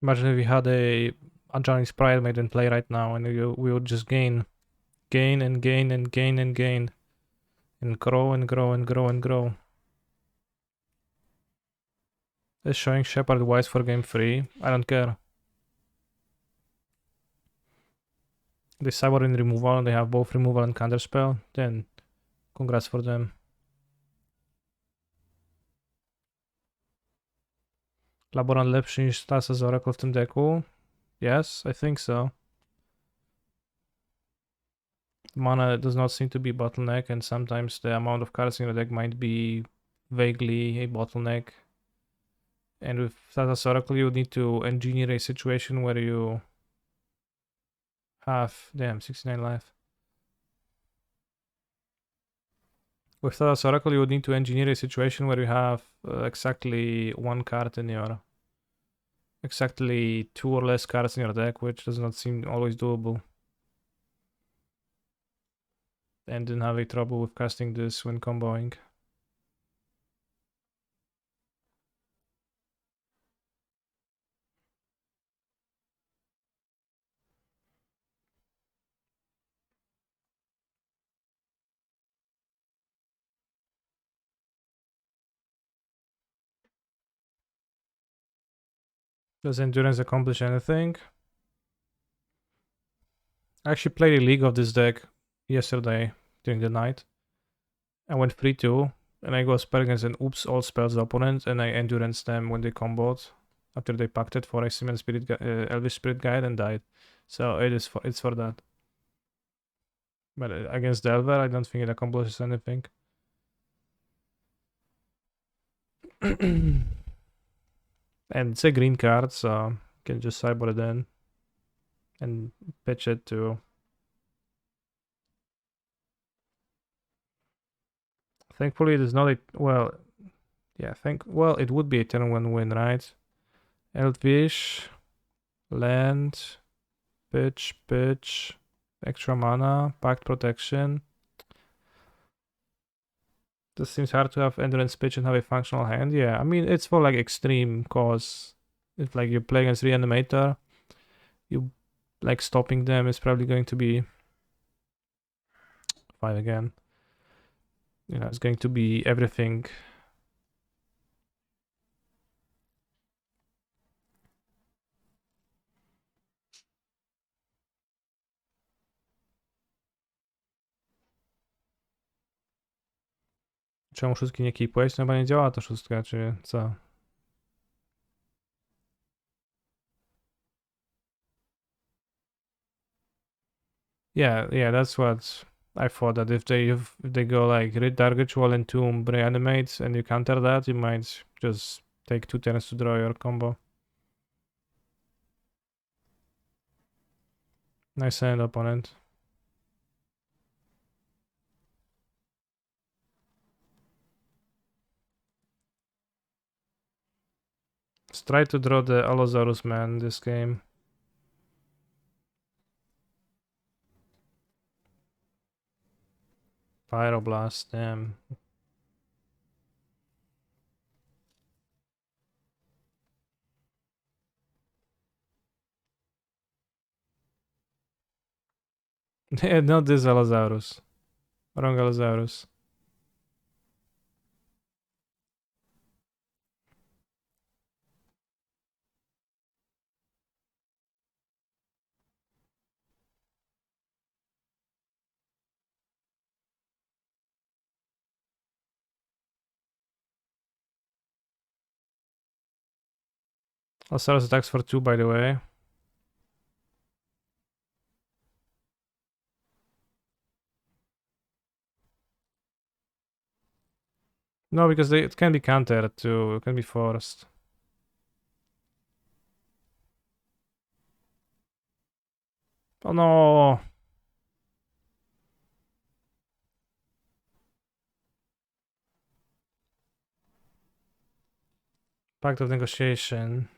Imagine if we had a Johnny's Pride made in play right now and we would just gain and gain and gain and gain. And grow and grow and grow and grow. Is showing Shepherd wise for game 3? I don't care. They cyber in removal and they have both removal and counterspell, then congrats for them. Laborant lepszy niż Stasa z Oracle w tym deku? Yes, I think so. Mana does not seem to be bottleneck, and sometimes the amount of cards in the deck might be vaguely a bottleneck. And with Stasa Oracle, you need to engineer a situation where you have, damn, 69 life. With Stasa Oracle, you would need to engineer a situation where you have exactly 1 card in your, exactly 2 or less cards in your deck, which does not seem always doable. And then have a trouble with casting this when comboing. Does Endurance accomplish anything? I actually played a league of this deck yesterday during the night. I went 3-2 and I got spell against an oops all spells the opponent and I endurance them when they comboed after they packed it for a Simon Spirit Elvish Spirit Guide and died. So it's for that. But against Delver, I don't think it accomplishes anything. And it's a green card, so you can just sideboard it in and pitch it to. Thankfully, it is not a well. Yeah, well, it would be a turn one win, right? Eldvish, land, pitch, extra mana, pact protection. This seems hard to have endurance pitch and have a functional hand. Yeah, I mean it's for like extreme cause. If like you play against reanimator, you like stopping them is probably going to be fine again. You know, it's going to be everything. Czemu szóstki nie keepłeś? No chyba nie działa ta szóstka, czy co? Yeah, that's what I thought, that if they go like Dark Ritual and Tomb reanimate and you counter that, you might just take 2 turns to draw your combo. Nice hand, opponent. Let's try to draw the Allosaurus man this game. Pyroblast, damn. Not this Allosaurus. Wrong Allosaurus. Allosaurus attacks for 2, by the way. No, because it can be countered too. It can be forced. Oh no! Pact of Negotiation.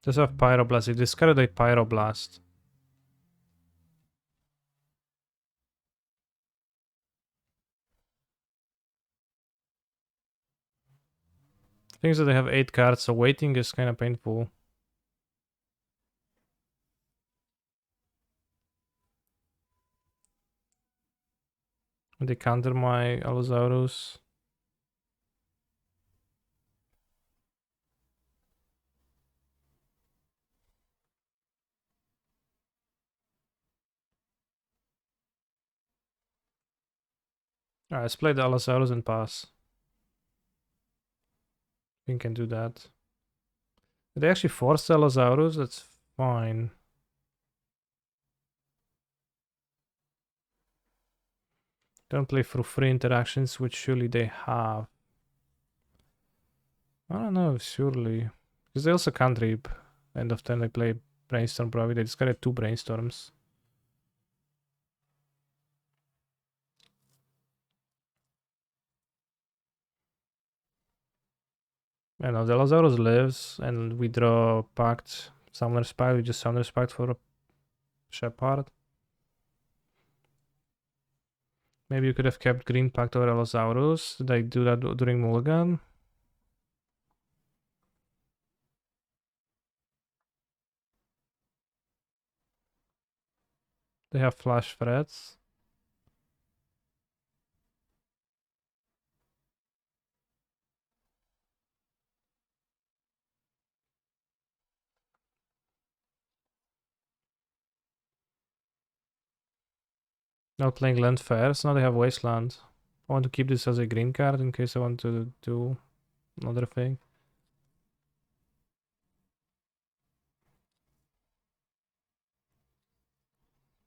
Just have Pyroblast. You discarded a Pyroblast. Things that they have 8 cards, so waiting is kind of painful. They counter my Allosaurus. Alright, let's play the Allosaurus and pass. We can do that. Did they actually force the Allosaurus? That's fine. Don't play through 3 interactions, which surely they have. I don't know, surely. Because they also can't reap. End of turn they play Brainstorm probably. They discarded 2 Brainstorms. I know, the Allosaurus lives, and we draw Pact, Summoner's Pact, we just Summoner's Pact for a Shepherd. Maybe you could have kept green Pact over Allosaurus. Did I do that during Mulligan? They have flash threats. Not playing land fair, so now they have Wasteland. I want to keep this as a green card in case I want to do another thing.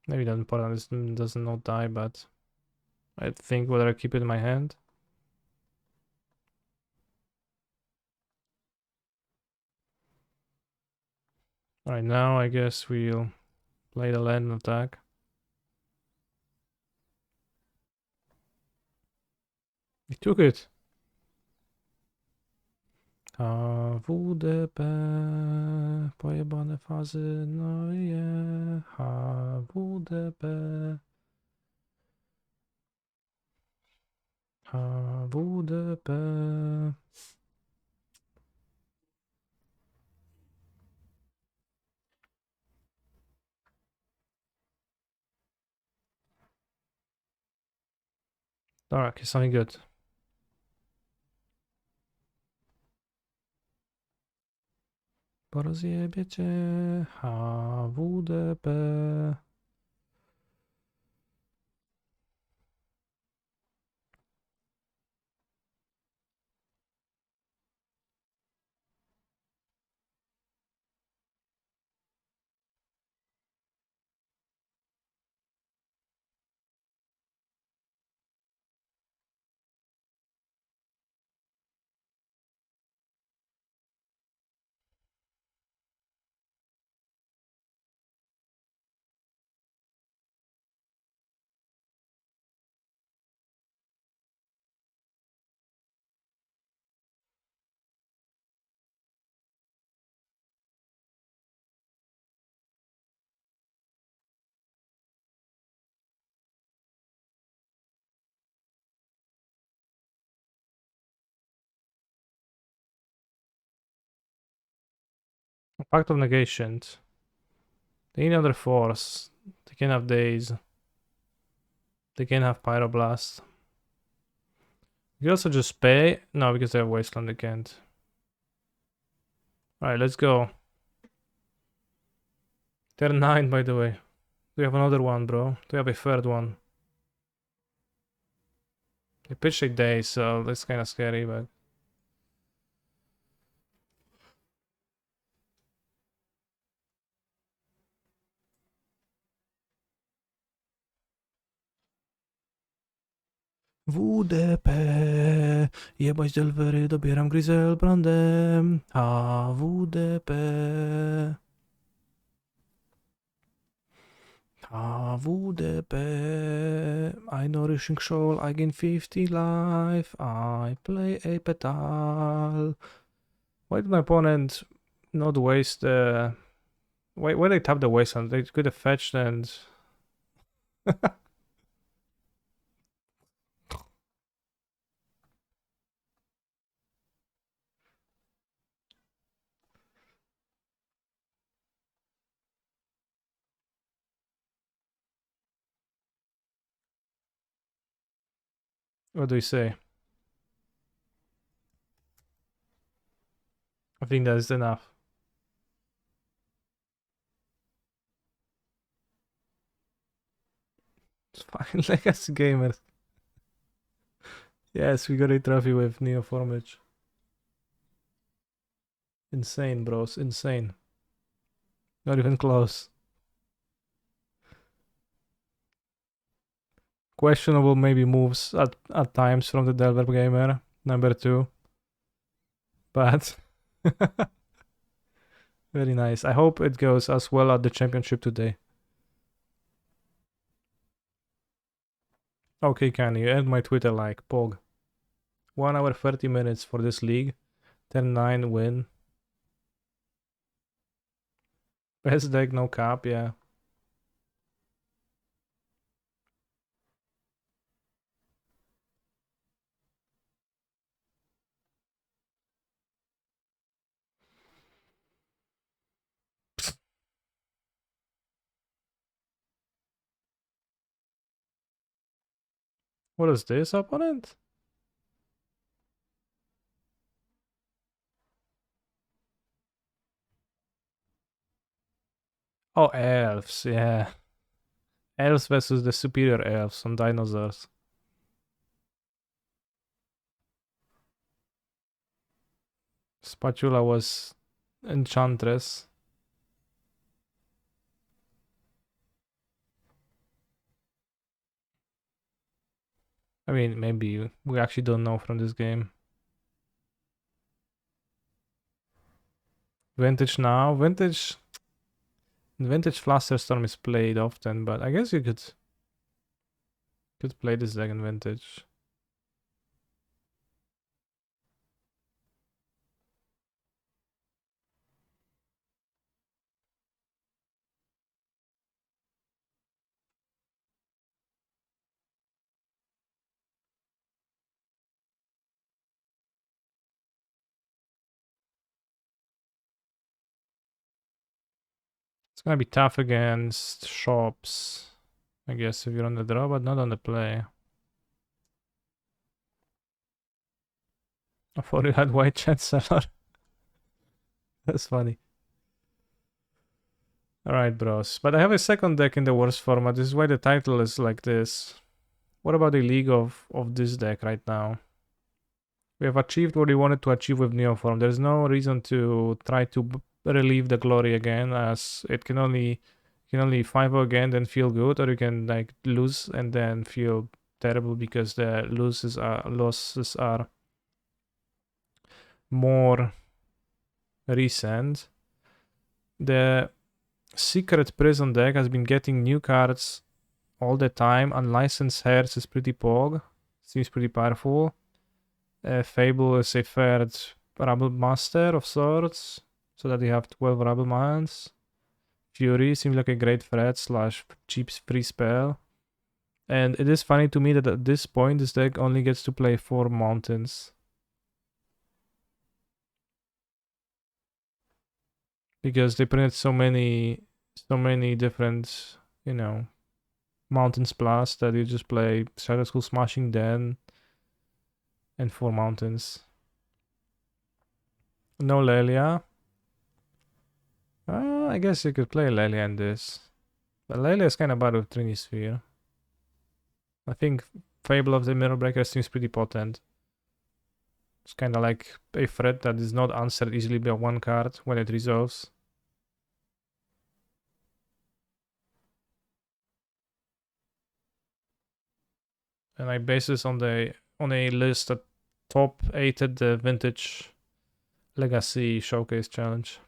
Maybe that important doesn't not die, but I think whether I keep it in my hand. Alright, now I guess we'll play the land attack. We took it. HWDP, pojebane fazy, no je, HWDP, HWDP. Alright, it's something good. Porozjebie cię, HWDP. Pact of Negations. They need another force. They can have days. They can have Pyroblast. You also just pay. No, because they have Wasteland, they can't. Alright, let's go. Turn 9, by the way. We have another one, bro. We have a third one. They pitched a day, so that's kind of scary, but... WDP, jebać Delvery, dobieram Griselbrandem. HWDP. HWDP. I nourishing shoal, I gain 50 life. I play a petal. Why did my opponent not waste the... Why they tap the wasteland? They could have fetched and... What do we say? I think that is enough. It's fine, Legacy Gamers. Yes, we got a trophy with Neoformage. Insane, bros, insane. Not even close. Questionable maybe moves at times from the Delver Gamer, number 2. But very nice. I hope it goes as well at the championship today. Okay, can you add my Twitter like Pog? 1 hour 30 minutes for this league. 10-9 win. Best deck, no cap, yeah. What is this opponent? Oh, elves, yeah. Elves versus the superior elves on dinosaurs. Spatula was Enchantress. I mean, maybe we actually don't know from this game. Vintage now. Vintage Flusterstorm is played often, but I guess you could play this deck in Vintage. It's gonna be tough against shops, I guess, if you're on the draw, but not on the play. I thought you had White Chancellor. That's funny. Alright, bros. But I have a second deck in the worst format. This is why the title is like this. What about the league of this deck right now? We have achieved what we wanted to achieve with Neoform. There's no reason to try to relieve the glory again, as it can only 5 again, then feel good, or you can like lose and then feel terrible because the losses are more recent. The Secret Prison deck has been getting new cards all the time. Unlicensed Hearts is pretty pog. Seems pretty powerful. Fable is a third Rubble Master of sorts, so that you have 12 Rubble Mines. Fury seems like a great threat slash cheap free spell. And it is funny to me that at this point this deck only gets to play 4 mountains. Because they printed so many different, mountains plus that you just play Shadow School Smashing Den and 4 mountains. No Lelia. I guess you could play Lelia in this. But Lelia is kind of bad with Trinisphere. I think Fable of the Mirror Breaker seems pretty potent. It's kind of like a threat that is not answered easily by one card when it resolves. And I base this on a list that top 8 at the Vintage Legacy Showcase Challenge.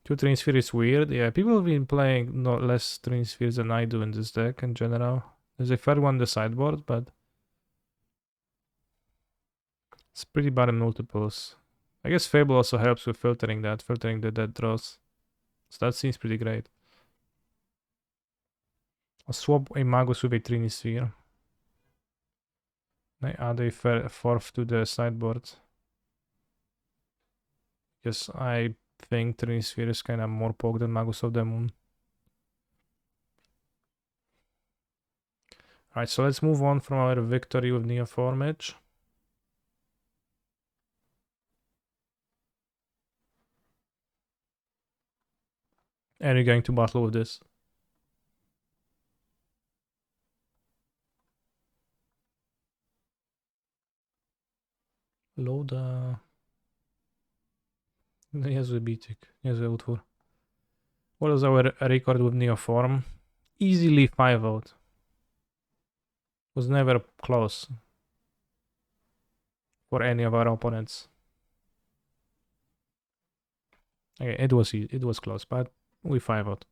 2 Trinisphere is weird. Yeah, people have been playing no less Trinispheres than I do in this deck in general. There's a third one on the sideboard, but it's pretty bad in multiples. I guess Fable also helps with filtering the dead draws. So that seems pretty great. I'll swap a Magus with a Trinisphere. I add a fourth to the sideboard. Because I think Trinisphere is kind of more poke than Magus of the Moon. Alright, so let's move on from our victory with Neoform Edge. And we're going to battle with this. Loda. Niezły bitik, niezły utwór. What is our record with Neoform? Easily 5-0. Was never close for any of our opponents. Okay, it was close, but we 5-0.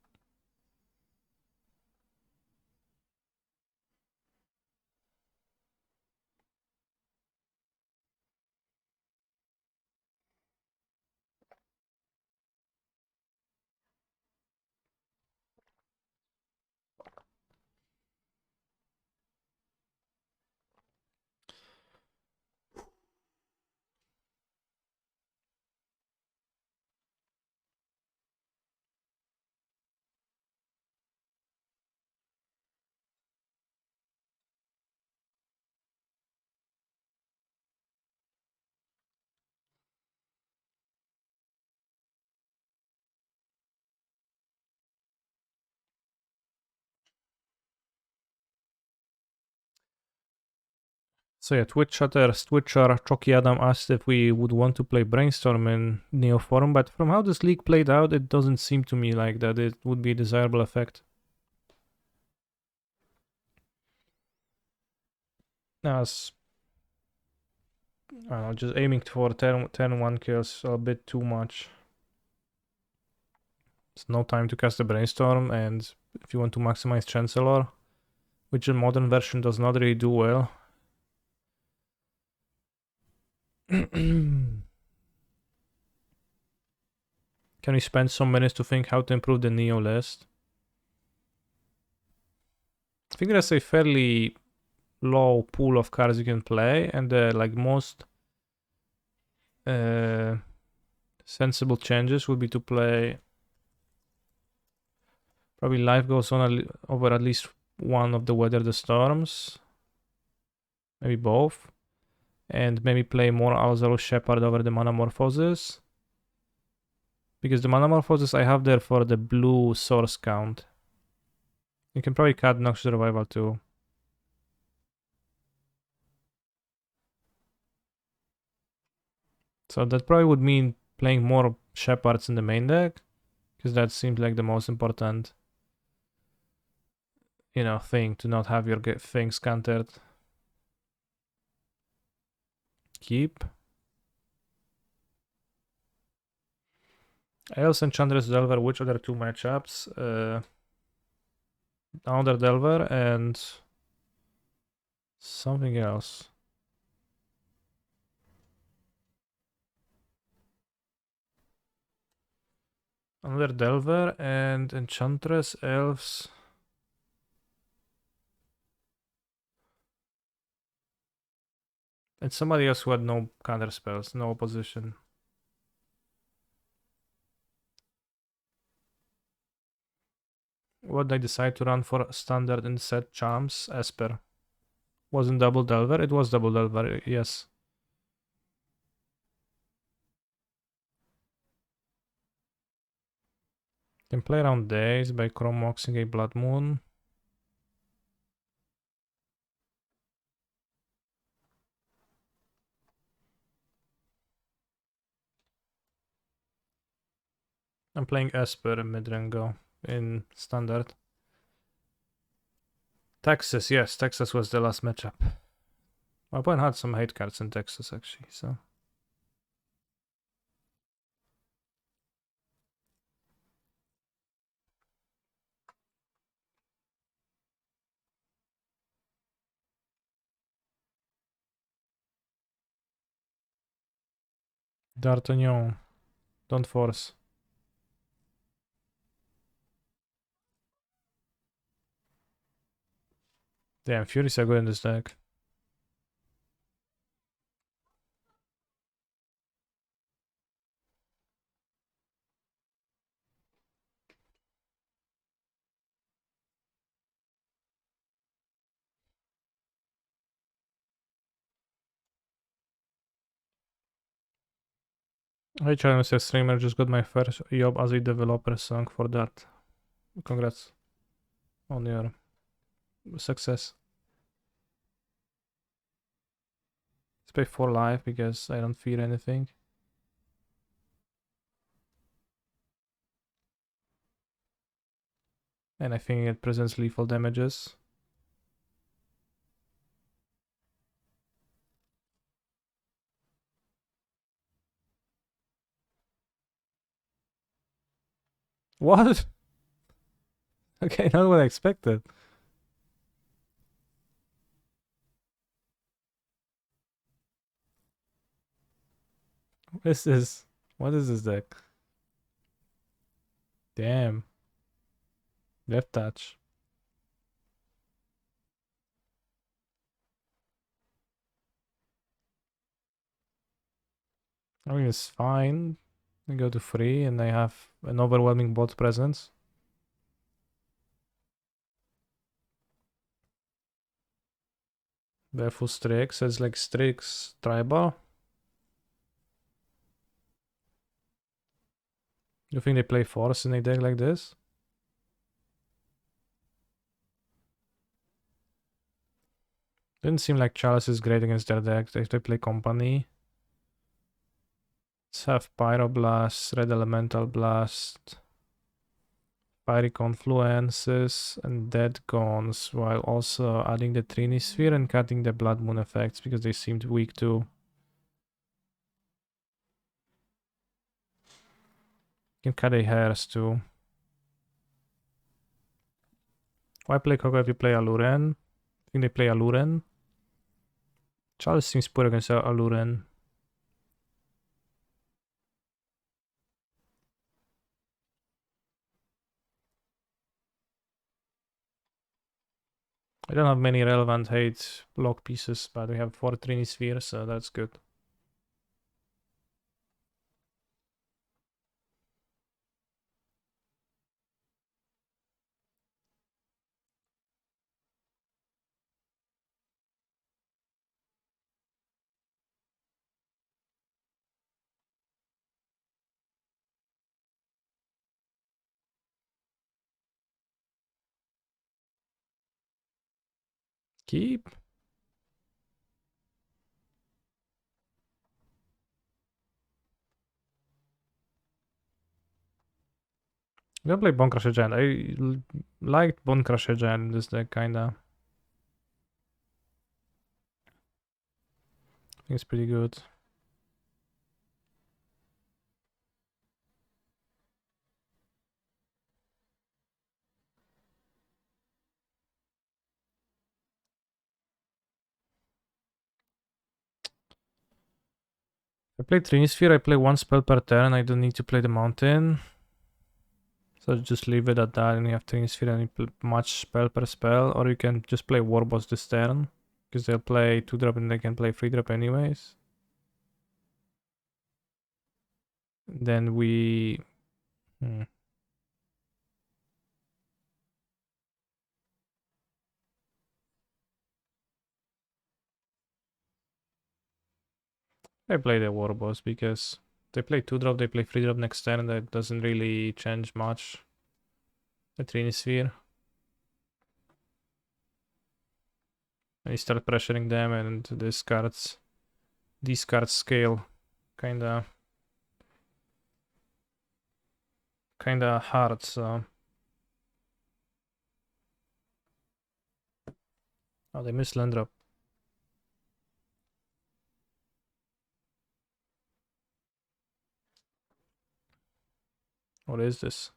So yeah, Twitcher Choki Adam asked if we would want to play Brainstorm in Neoform, but from how this league played out, it doesn't seem to me like that it would be a desirable effect. As I don't know, just aiming for 10-1 kills a bit too much. It's no time to cast a Brainstorm, and if you want to maximize Chancellor, which the modern version does not really do well. Can we spend some minutes to think how to improve the Neo list? I think there's a fairly low pool of cards you can play, and the like most sensible changes would be to play probably Life Goes On over at least one of the Weather the Storms, maybe both, and maybe play more Alzalo Shepherd over the Manamorphosis, because the Manamorphosis I have there for the blue source count. You can probably cut Noxious Revival too. So that probably would mean playing more Shepherds in the main deck, because that seems like the most important, thing to not have your things countered. Keep. Eos Enchantress Delver, which other two matchups? Another Delver and something else. Another Delver and Enchantress, Elves. And somebody else who had no counter spells, no opposition. What they decide to run for standard and set charms? Esper. Wasn't double Delver? It was double Delver, yes. Can play around days by Chrome Moxing a Blood Moon. I'm playing Esper in Midrango in standard. Texas, yes, Texas was the last matchup. My opponent had some hate cards in Texas actually, so. D'Artagnan, don't force. Damn, Furies are good in this deck. Hey, Mr. Streamer, just got my first job as a developer song for that. Congrats on your success. Let's pay for life because I don't fear anything. And I think it presents lethal damages. What? Okay, not what I expected. What is this? What is this deck? Damn. Left touch. I mean, it's fine. I go to 3 and I have an overwhelming bot presence. Barefoot Strix says like Strix Tribal. You think they play Force in a deck like this? Didn't seem like Chalice is great against their deck if they play Company. Let's have Pyroblast, Red Elemental Blast, Fiery Confluences, and Dead Gones, while also adding the Trinisphere and cutting the Blood Moon effects because they seemed weak too. You can cut a hairs too. Why play Koko if you play Aluren? I think they play Aluren. Chalice seems poor against Aluren. I don't have many relevant hate block pieces, but we have 4 Trinispheres, so that's good. Keep. I'm gonna play Bone Crusher Giant. Liked Bone Crusher Giant in this deck, kinda. I think it's pretty good. I play Trinisphere, I play 1 spell per turn, I don't need to play the mountain. So just leave it at that, and you have Trinisphere and you play much spell per spell, or you can just play Warboss this turn, because they'll play 2-drop and they can play 3-drop anyways. Then we... I play the Warboss because they play 2-drop, they play 3-drop next turn, that doesn't really change much. The Trinisphere. And you start pressuring them and these cards scale kinda hard, so... Oh, they missed land drop. What is this?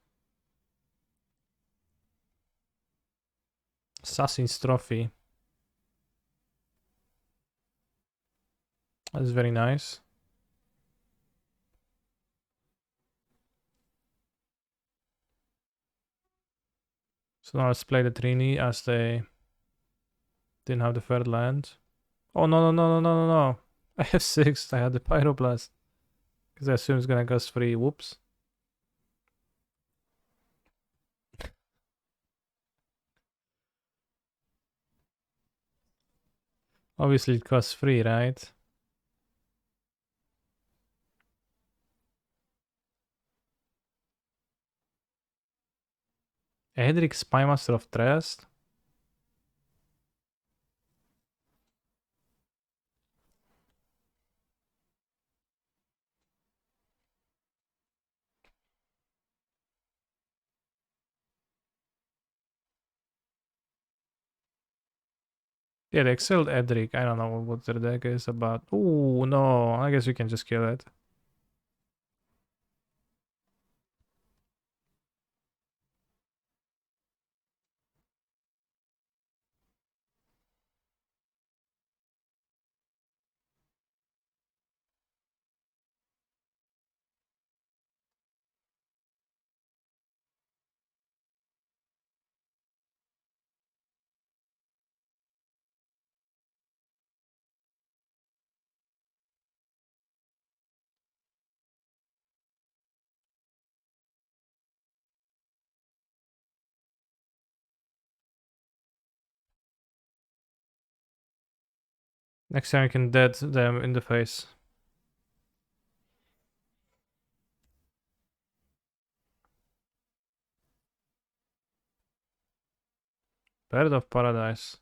Assassin's Trophy. That's very nice. So now let's play the Trini as they didn't have the third land. Oh, no, no, no, no, no, no, no. I have 6. I had the Pyroblast. Because I assume it's gonna cost 3. Whoops. Obviously it costs 3, right? Edric, Spymaster of Trest? Yeah, they exiled Edric. I don't know what their deck is about. Oh no, I guess we can just kill it. Next time I can dead them in the face. Bird of Paradise.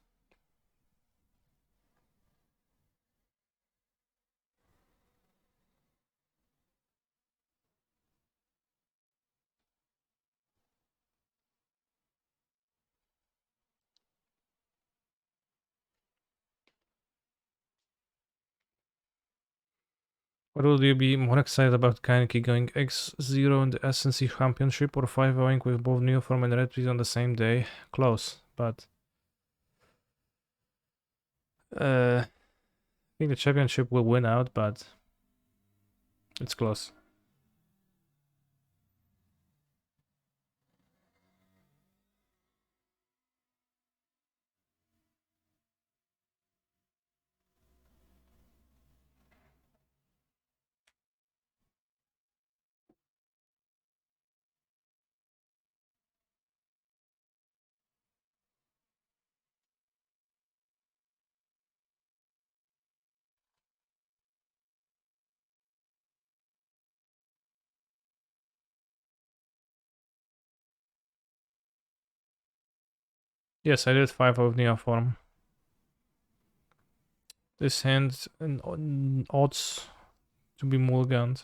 What would you be more excited about Kaneki going X0 in the SNC Championship or 5-0ing with both Neoform and Red Piece on the same day? Close, but I think the championship will win out, but it's close. Yes, I did 5 of Neoform. This hand and odds to be mulliganed.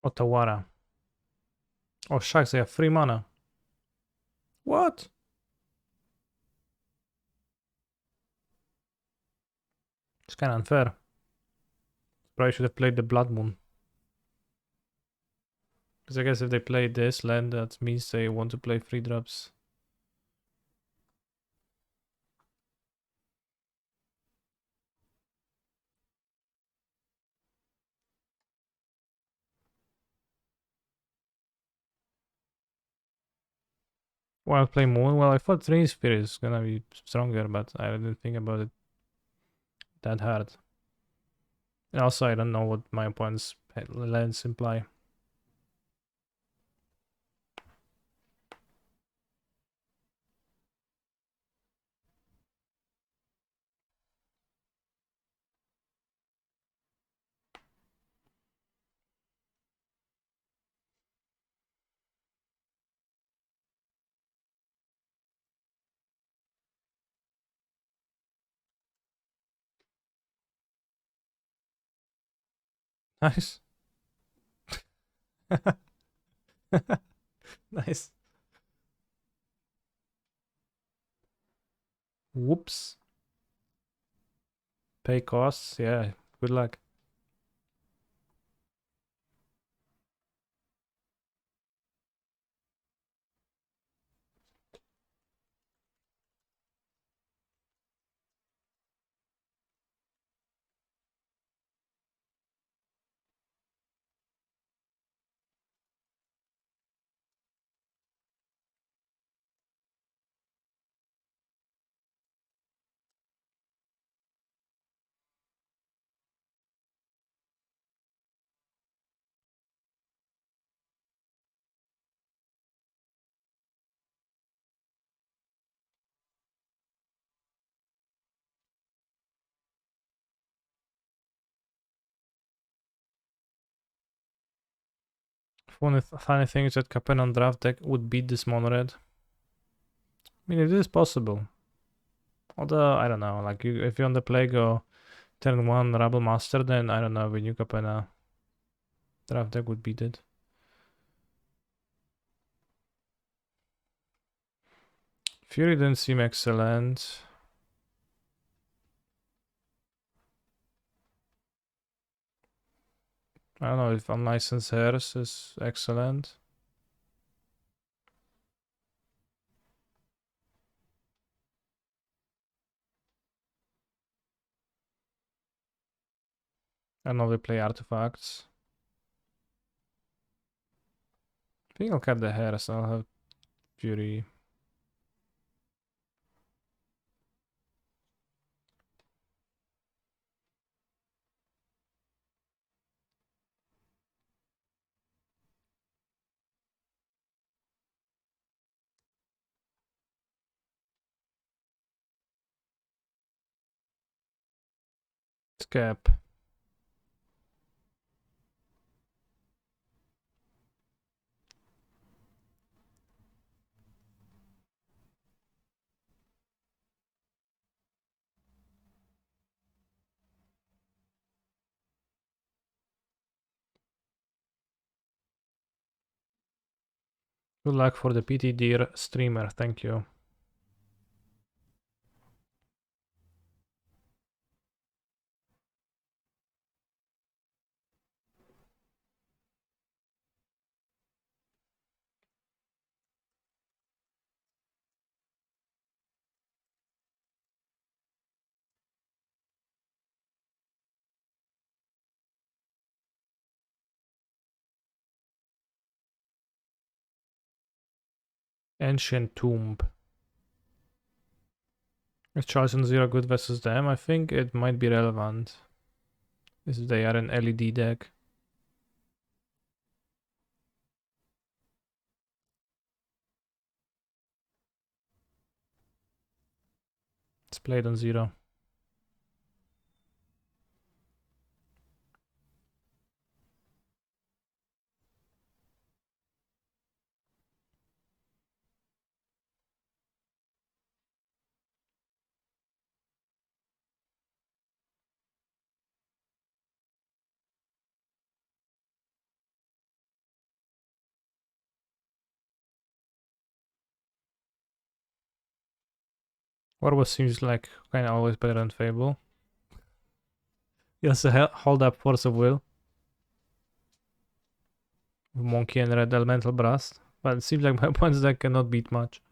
Otawara. Oh shucks, they have 3 mana. What? It's kinda unfair. Probably should have played the Blood Moon. Because I guess if they play this land, that means they want to play 3 drops. Well, play Moon. Well, I thought Train Spirit is gonna be stronger, but I didn't think about it that hard. And also, I don't know what my opponent's lands imply. Nice. Nice. Whoops. Pay costs. Yeah, good luck. Funny thing is that Capen on draft deck would beat this mono red. I mean, it is possible. Although, I don't know, like, if you on the play go turn 1 Rabble Master, then I don't know, with new Capena draft deck would beat it. Fury didn't seem excellent. I don't know if Unlicensed Hairs is excellent. I know they play artifacts. I think I'll cut the hairs, I'll have Fury. Scap. Good luck for the PT Deer streamer, thank you. Ancient Tomb. Is Charleston Zero good versus them? I think it might be relevant. If they are an LED deck. It's played on Zero. Warboss seems like kinda always better than Fable. Yes, hold up Force of Will. Monkey and Red Elemental Blast. But it seems like my opponent's deck cannot beat much.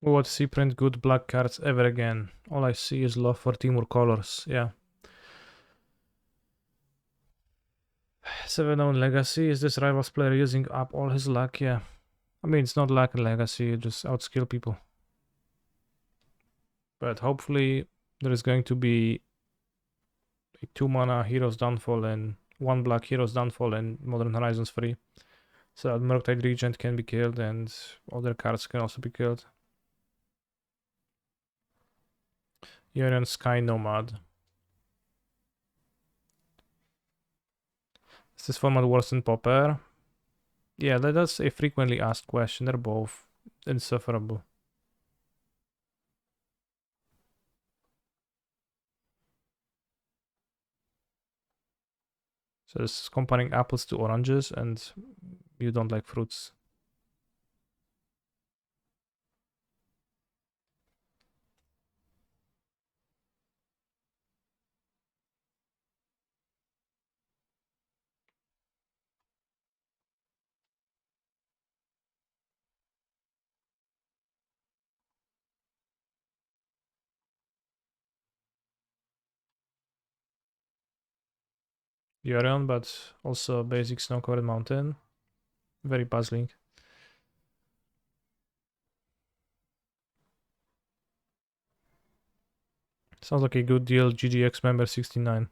We want to see print good black cards ever again. All I see is love for Timur colors. Yeah. 7-0 legacy. Is this rivals player using up all his luck? Yeah. I mean, it's not like a legacy, just outskill people. But hopefully there is going to be a 2-mana Hero's Downfall and 1 black Hero's Downfall and Modern Horizons 3. So that Murktide Regent can be killed and other cards can also be killed. Yorion Sky Nomad. Is this format worse than Popper? Yeah, that's a frequently asked question. They're both insufferable. So it's comparing apples to oranges and you don't like fruits. Yorion, but also basic snow-covered mountain. Very puzzling. Sounds like a good deal, GGX member 69.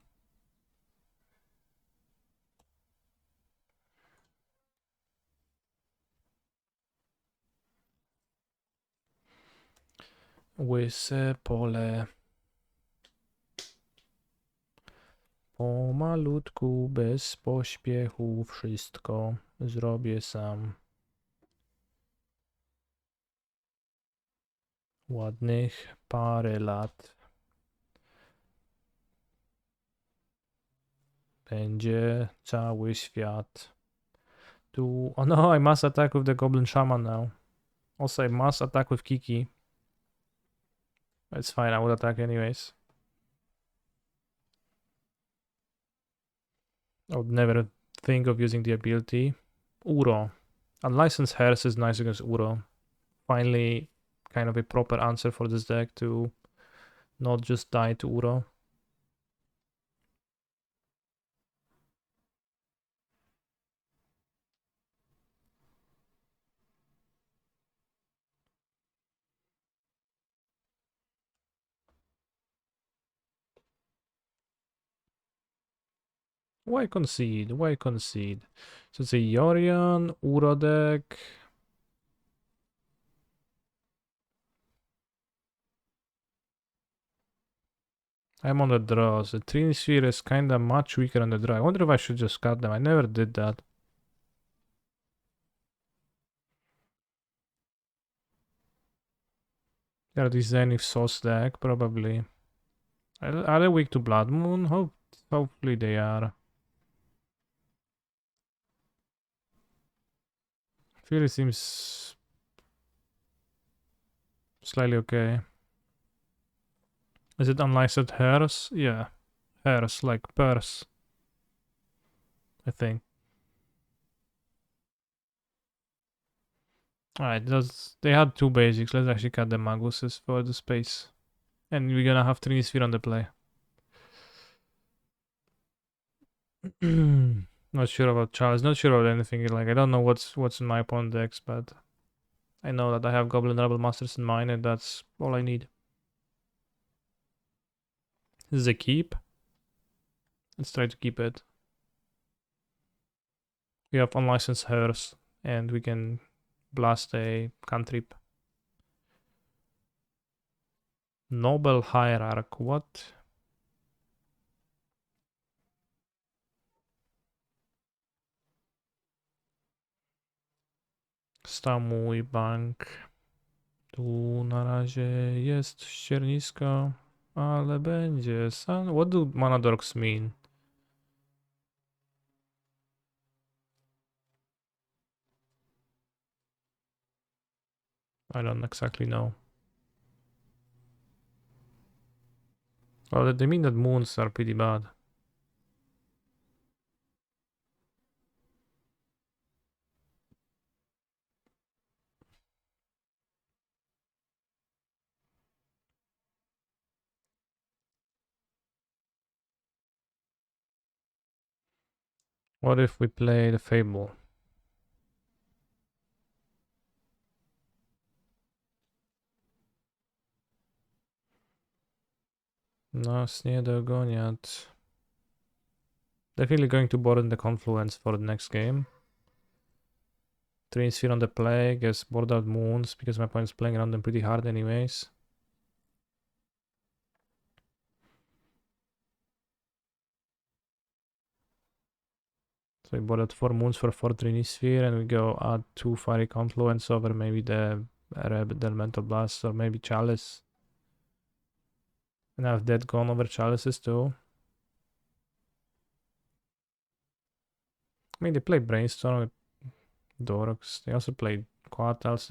Łyse pole. Pomalutku, bez pośpiechu, wszystko zrobię sam. Ładnych parę lat. Będzie cały świat. Tu... Oh no, I must attack with the Goblin Shaman now. Also, I must attack with Kiki. It's fine, I will attack anyways. I would never think of using the ability. Uro. Unlicensed Hearse is nice against Uro. Finally, kind of a proper answer for this deck to not just die to Uro. Why concede? Why concede? So it's a Yorion, Uro deck. I'm on the draw. So Trini Sphere is kinda much weaker on the draw. I wonder if I should just cut them. I never did that. They're the Zenith Sauce deck, probably. Are they weak to Blood Moon? Hopefully they are. Fury seems slightly okay. Is it unlicensed hairs? Yeah. Hairs, like purse. I think. Alright, they had two basics. Let's actually cut the Maguses for the space. And we're gonna have Trinisphere on the play. Not sure about Charles, not sure about anything. Like I don't know what's in my opponent decks, but I know that I have Goblin Rebel Masters in mine, and that's all I need. This is a keep. Let's try to keep it. We have unlicensed hairs, and we can blast a cantrip. Noble Hierarch, what? Stamuj bank. Tu na razie jest ściernisko, ale będzie sun. What do mana dorks mean? I don't exactly know. Well, they mean that moons are pretty bad. What if we play the Fable? Nas nie dogoniać. Definitely going to board in the Confluence for the next game. Train Sphere on the play, guess board out Moons because my opponent's playing around them pretty hard anyways. So we board out 4 Moons for 4 Sphere and we go add 2 Fiery Confluence over maybe the Elemental Blast or maybe Chalice. And I have that gone over Chalices too. I mean, they play Brainstorm with Dorks. They also play Quartals.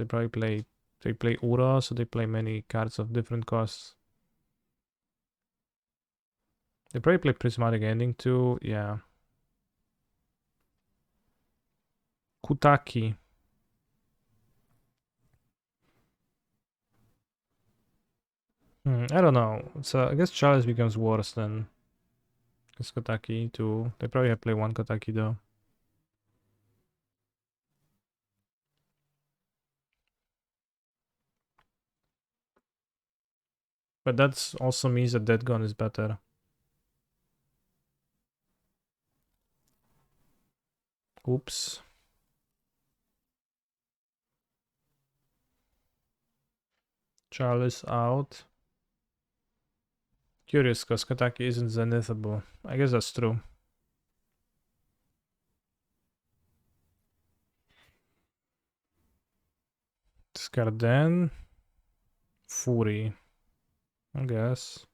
They play Ura, so they play many cards of different costs. They probably play Prismatic Ending too. Yeah. Kutaki. I don't know. So I guess Chalice becomes worse than Kutaki too. They probably have play one Kutaki though. But that also means that Dead Gun is better. Oops. Chalice out. Curious, because Kutaki isn't zenithable. I guess that's true. Skarden. Fury. I guess.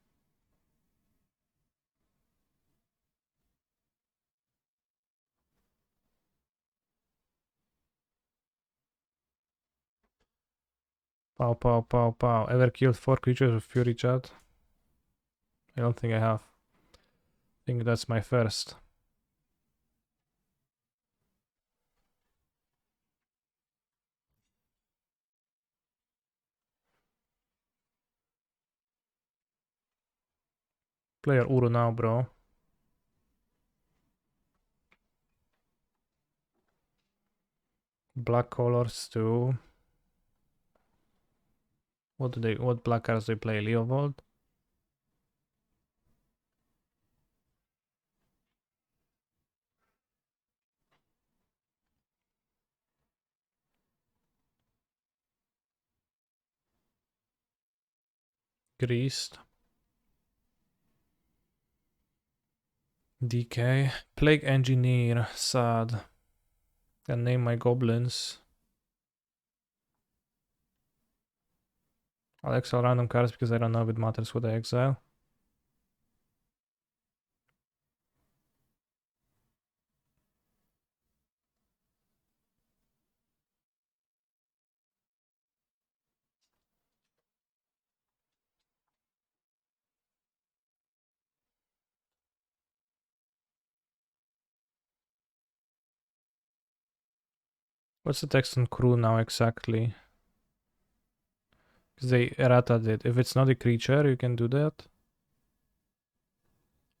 Pow, pow, pow, pow. Ever killed 4 creatures with Fury chat? I don't think I have. I think that's my first. Player Uru now, bro. Black colors too. What black cards do they play? Leovold? Greased. DK. Plague Engineer. Sad. Can name my goblins. I'll exile random cards because I don't know if it matters what I exile. What's the text on crew now exactly? Because they errated it. If it's not a creature, you can do that.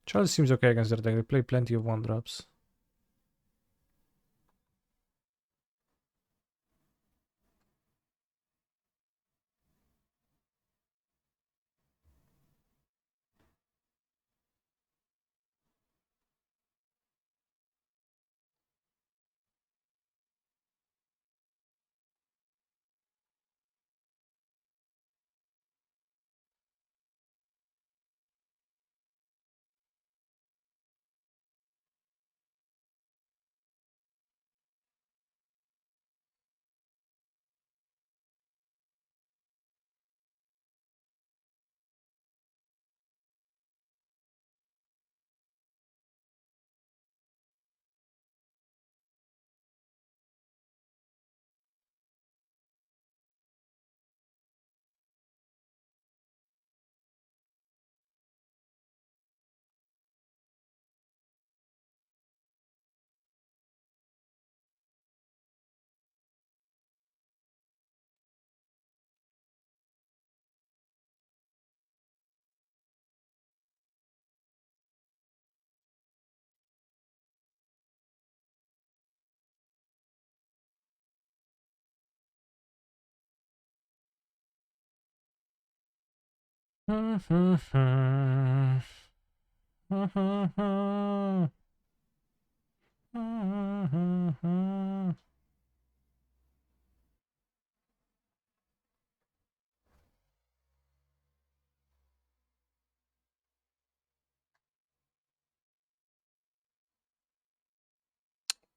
Charles seems okay against their deck. They play plenty of 1-drops.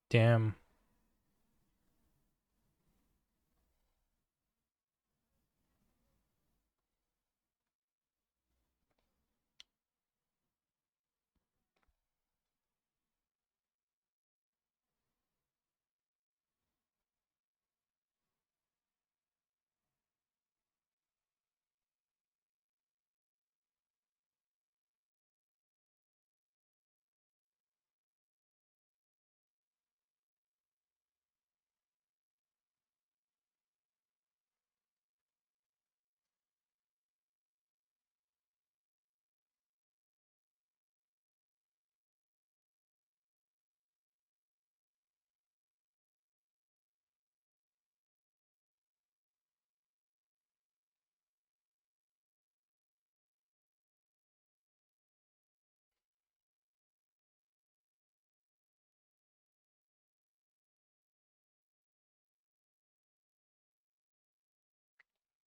Damn.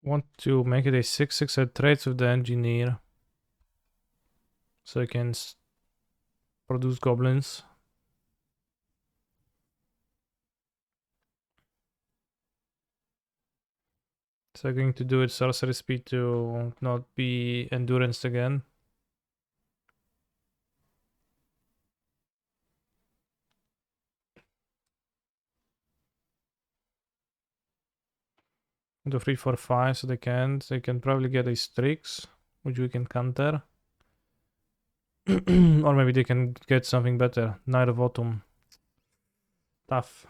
Want to make it a 6/6 at trades with the engineer. So I can produce goblins. So I'm going to do it sorcery speed to not be endurance again. Do 3, 4, 5, so they can't. They can probably get a Strix, which we can counter. Or maybe they can get something better. Night of Autumn. Tough.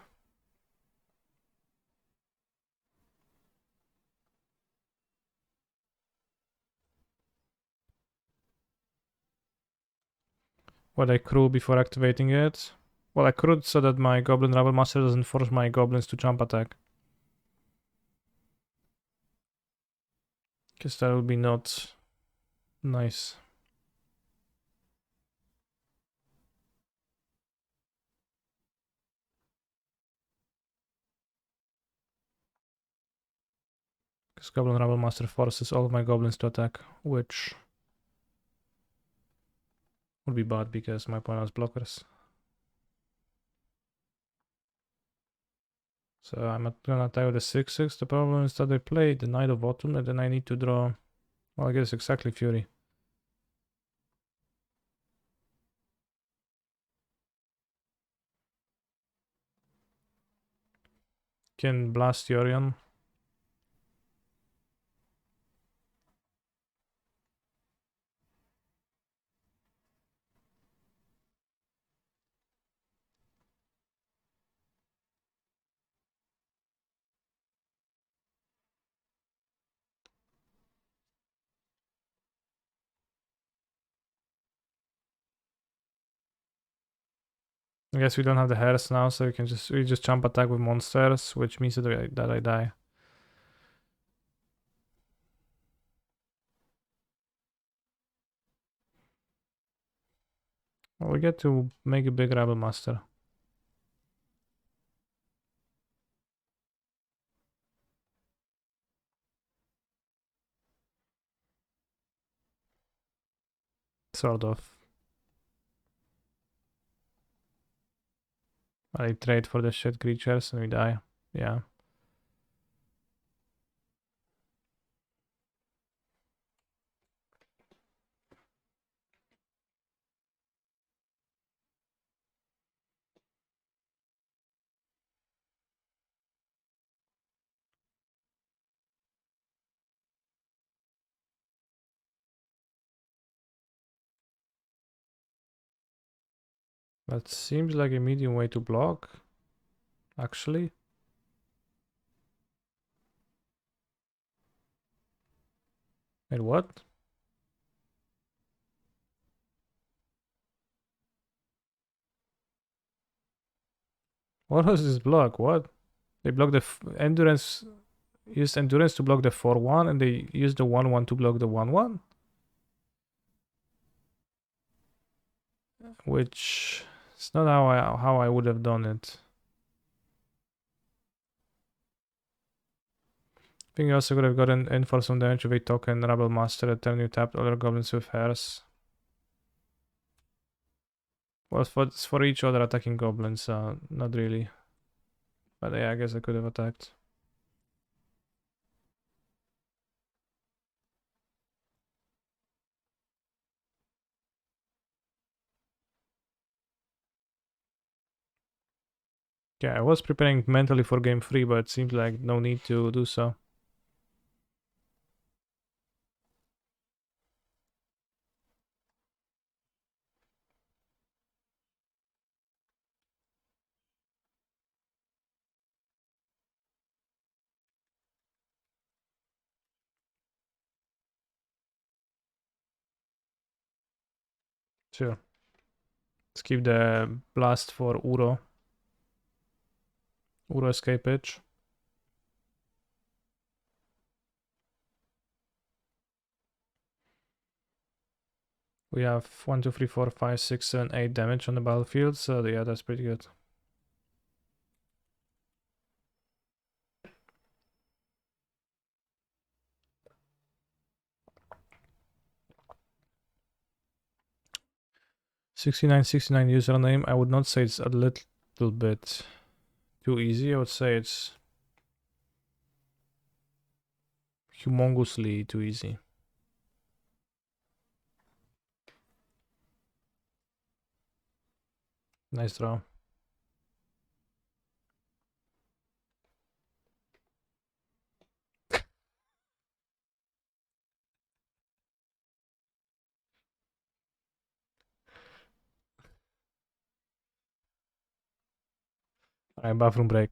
What I crew before activating it? Well, I crewed so that my Goblin Rebel Master doesn't force my goblins to jump attack. Because that would be not nice. Because Goblin Rebel Master forces all of my goblins to attack, which would be bad because my opponent has blockers. So I'm gonna attack with the 6/6. The problem is that I play the Night of Autumn and then I need to draw, well, I guess exactly Fury. Can blast Yorion. I guess we don't have the hairs now, so we just jump attack with monsters, which means that I die. Well, we get to make a big Rebel Master. Sort of. I trade for the shit creatures and we die. Yeah. That seems like a medium way to block, actually. Wait, what? What was this block? What? They block the endurance. Used endurance to block the 4/1, and they used the 1/1 to block the 1/1. which is not how I would have done it. I think you also could have gotten in for some damage with a token Rebel Master and turn you tapped other goblins with hairs. Well, it's for each other attacking goblins, so not really. But yeah, I guess I could have attacked. Yeah, I was preparing mentally for game 3, but it seems like no need to do so. Sure. Let's keep the blast for Uro. Uro escape edge. We have 1, 2, 3, 4, 5, 6, 7, 8 damage on the battlefield, so yeah, that's pretty good. $69.69 username. I would not say it's a little bit too easy. I would say it's humongously too easy. Nice draw. Alright, bathroom break.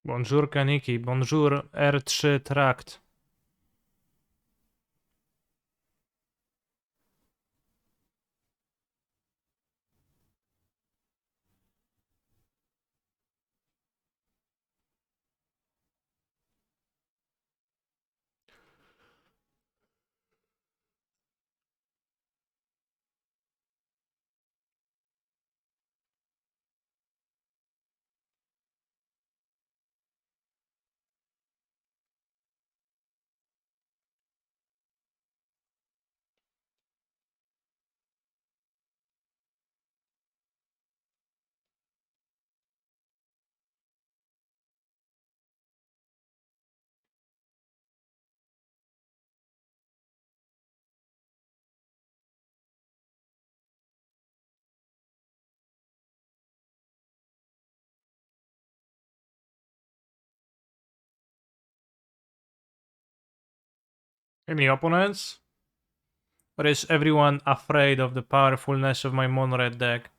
Bonjour Kaniki, bonjour R3 Tract. Any opponents? Or is everyone afraid of the powerfulness of my mono red deck?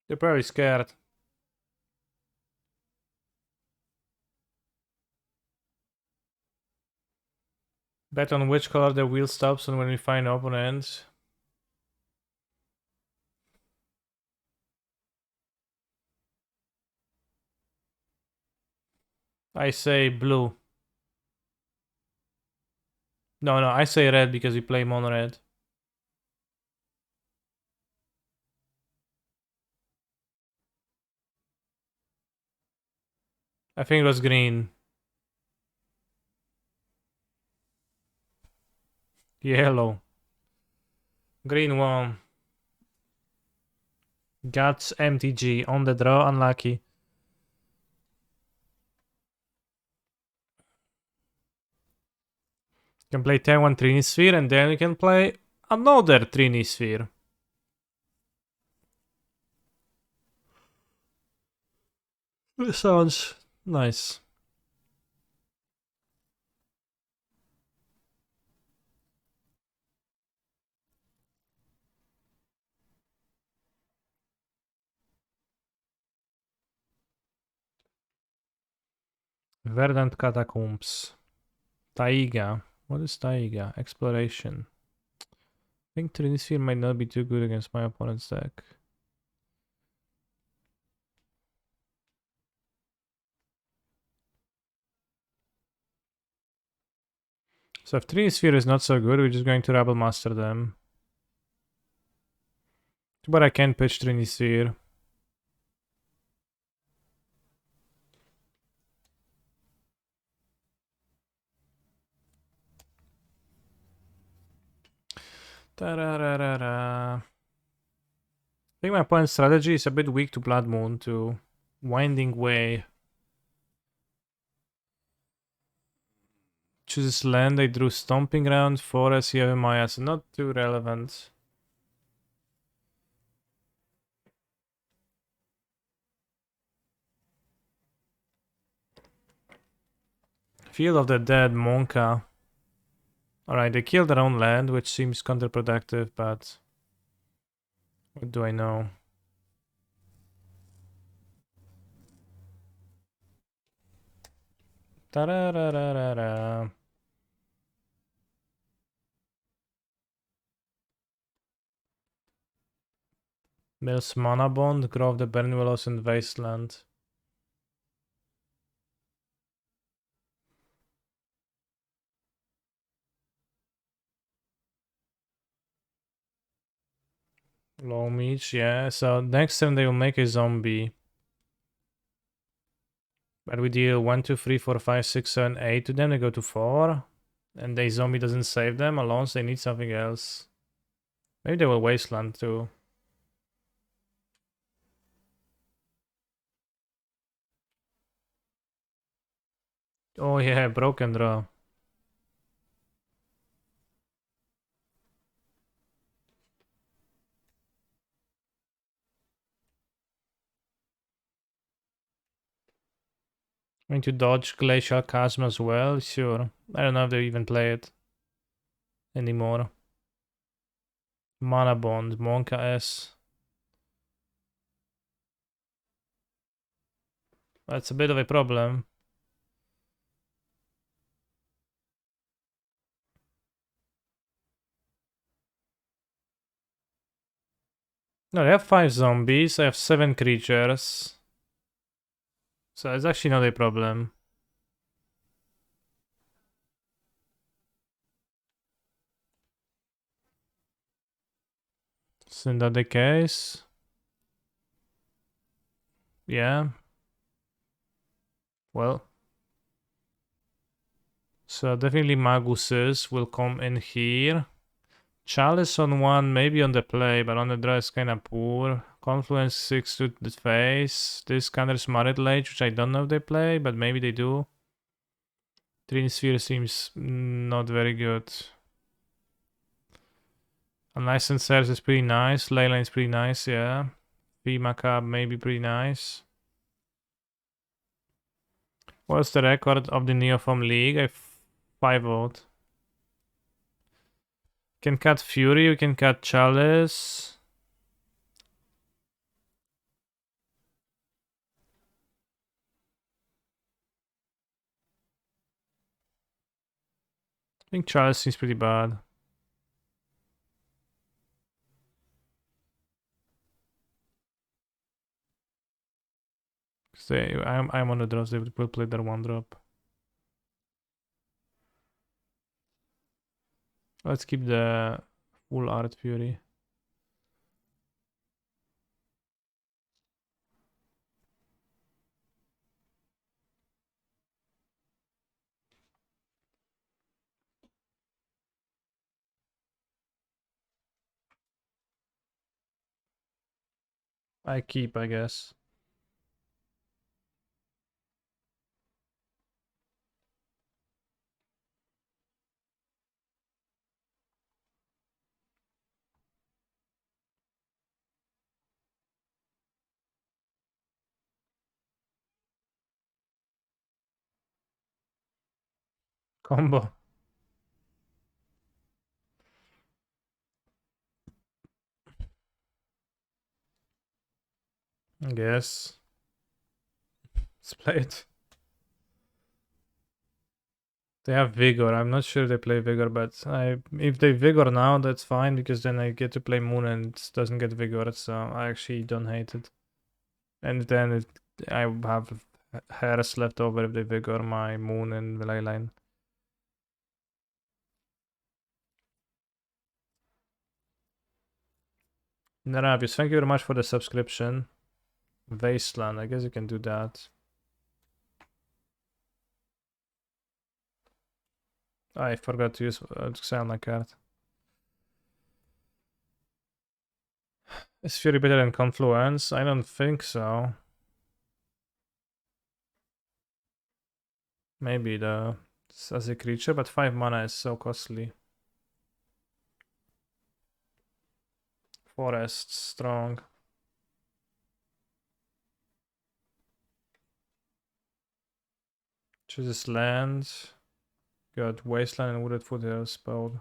They're probably scared. Bet on which color the wheel stops on when we find opponents. I say blue. No, I say red because we play mono red. I think it was green. Yellow. Green one. Guts MTG on the draw, unlucky. Can play turn 1 Trinisphere and then we can play another Trinisphere. This sounds nice. Verdant Catacombs. Taiga. What is Taiga? Exploration. I think Trinisphere might not be too good against my opponent's deck. So if Trinisphere is not so good, we're just going to Rebel Master them. But I can pitch Trinisphere. Ta-ra-ra-ra-ra. I think my opponent's strategy is a bit weak to Blood Moon, to Winding Way. Chooses land, I drew Stomping Ground, Forest, Yevimaya, so not too relevant. Field of the Dead, Monka. Alright, they killed their own land, which seems counterproductive, but what do I know? Ta-ra-ra-ra-ra-ra. Mills Mana Bond, Grove the Bernwillows and Wasteland. Low Meech, yeah. So next turn they will make a zombie. But we deal 1, 2, 3, 4, 5, 6, 7, 8 to them, they go to 4. And the zombie doesn't save them alone, so they need something else. Maybe they will Wasteland too. Oh yeah, Broken Draw. Going to dodge Glacial Chasm as well? Sure. I don't know if they even play it anymore. Mana Bond, Monka S. That's a bit of a problem. No, they have 5 zombies, I have 7 creatures. So it's actually not a problem. Isn't that the case? Yeah. Well. So definitely Maguses will come in here. Chalice on 1, maybe on the play, but on the draw is kinda poor. Confluence 6 to the face. This counters Marit Lage, which I don't know if they play, but maybe they do. Trin Sphere seems not very good. Unlicensed Sales is pretty nice. Leyline is pretty nice, yeah. V Macabre maybe pretty nice. What's the record of the Neoform League? I 5-0. Can cut Fury, we can cut Chalice. I think Chalice seems pretty bad. I'm on the drops, they will play their 1-drop. Let's keep the full Art Fury. I keep, I guess. Combo. I guess. Let's play it. They have Vigor. I'm not sure they play Vigor, but if they Vigor now, that's fine, because then I get to play Moon and it doesn't get Vigor, so I actually don't hate it. And then I have hairs left over if they Vigor my Moon and Leyline. Naravius, thank you very much for the subscription. Wasteland, I guess you can do that. I forgot to use exile my card. Is Fury better than Confluence? I don't think so. Maybe the as a creature, but 5 mana is so costly. Forest, strong. Chooses land. Got Wasteland and Wooded Foothills spelled.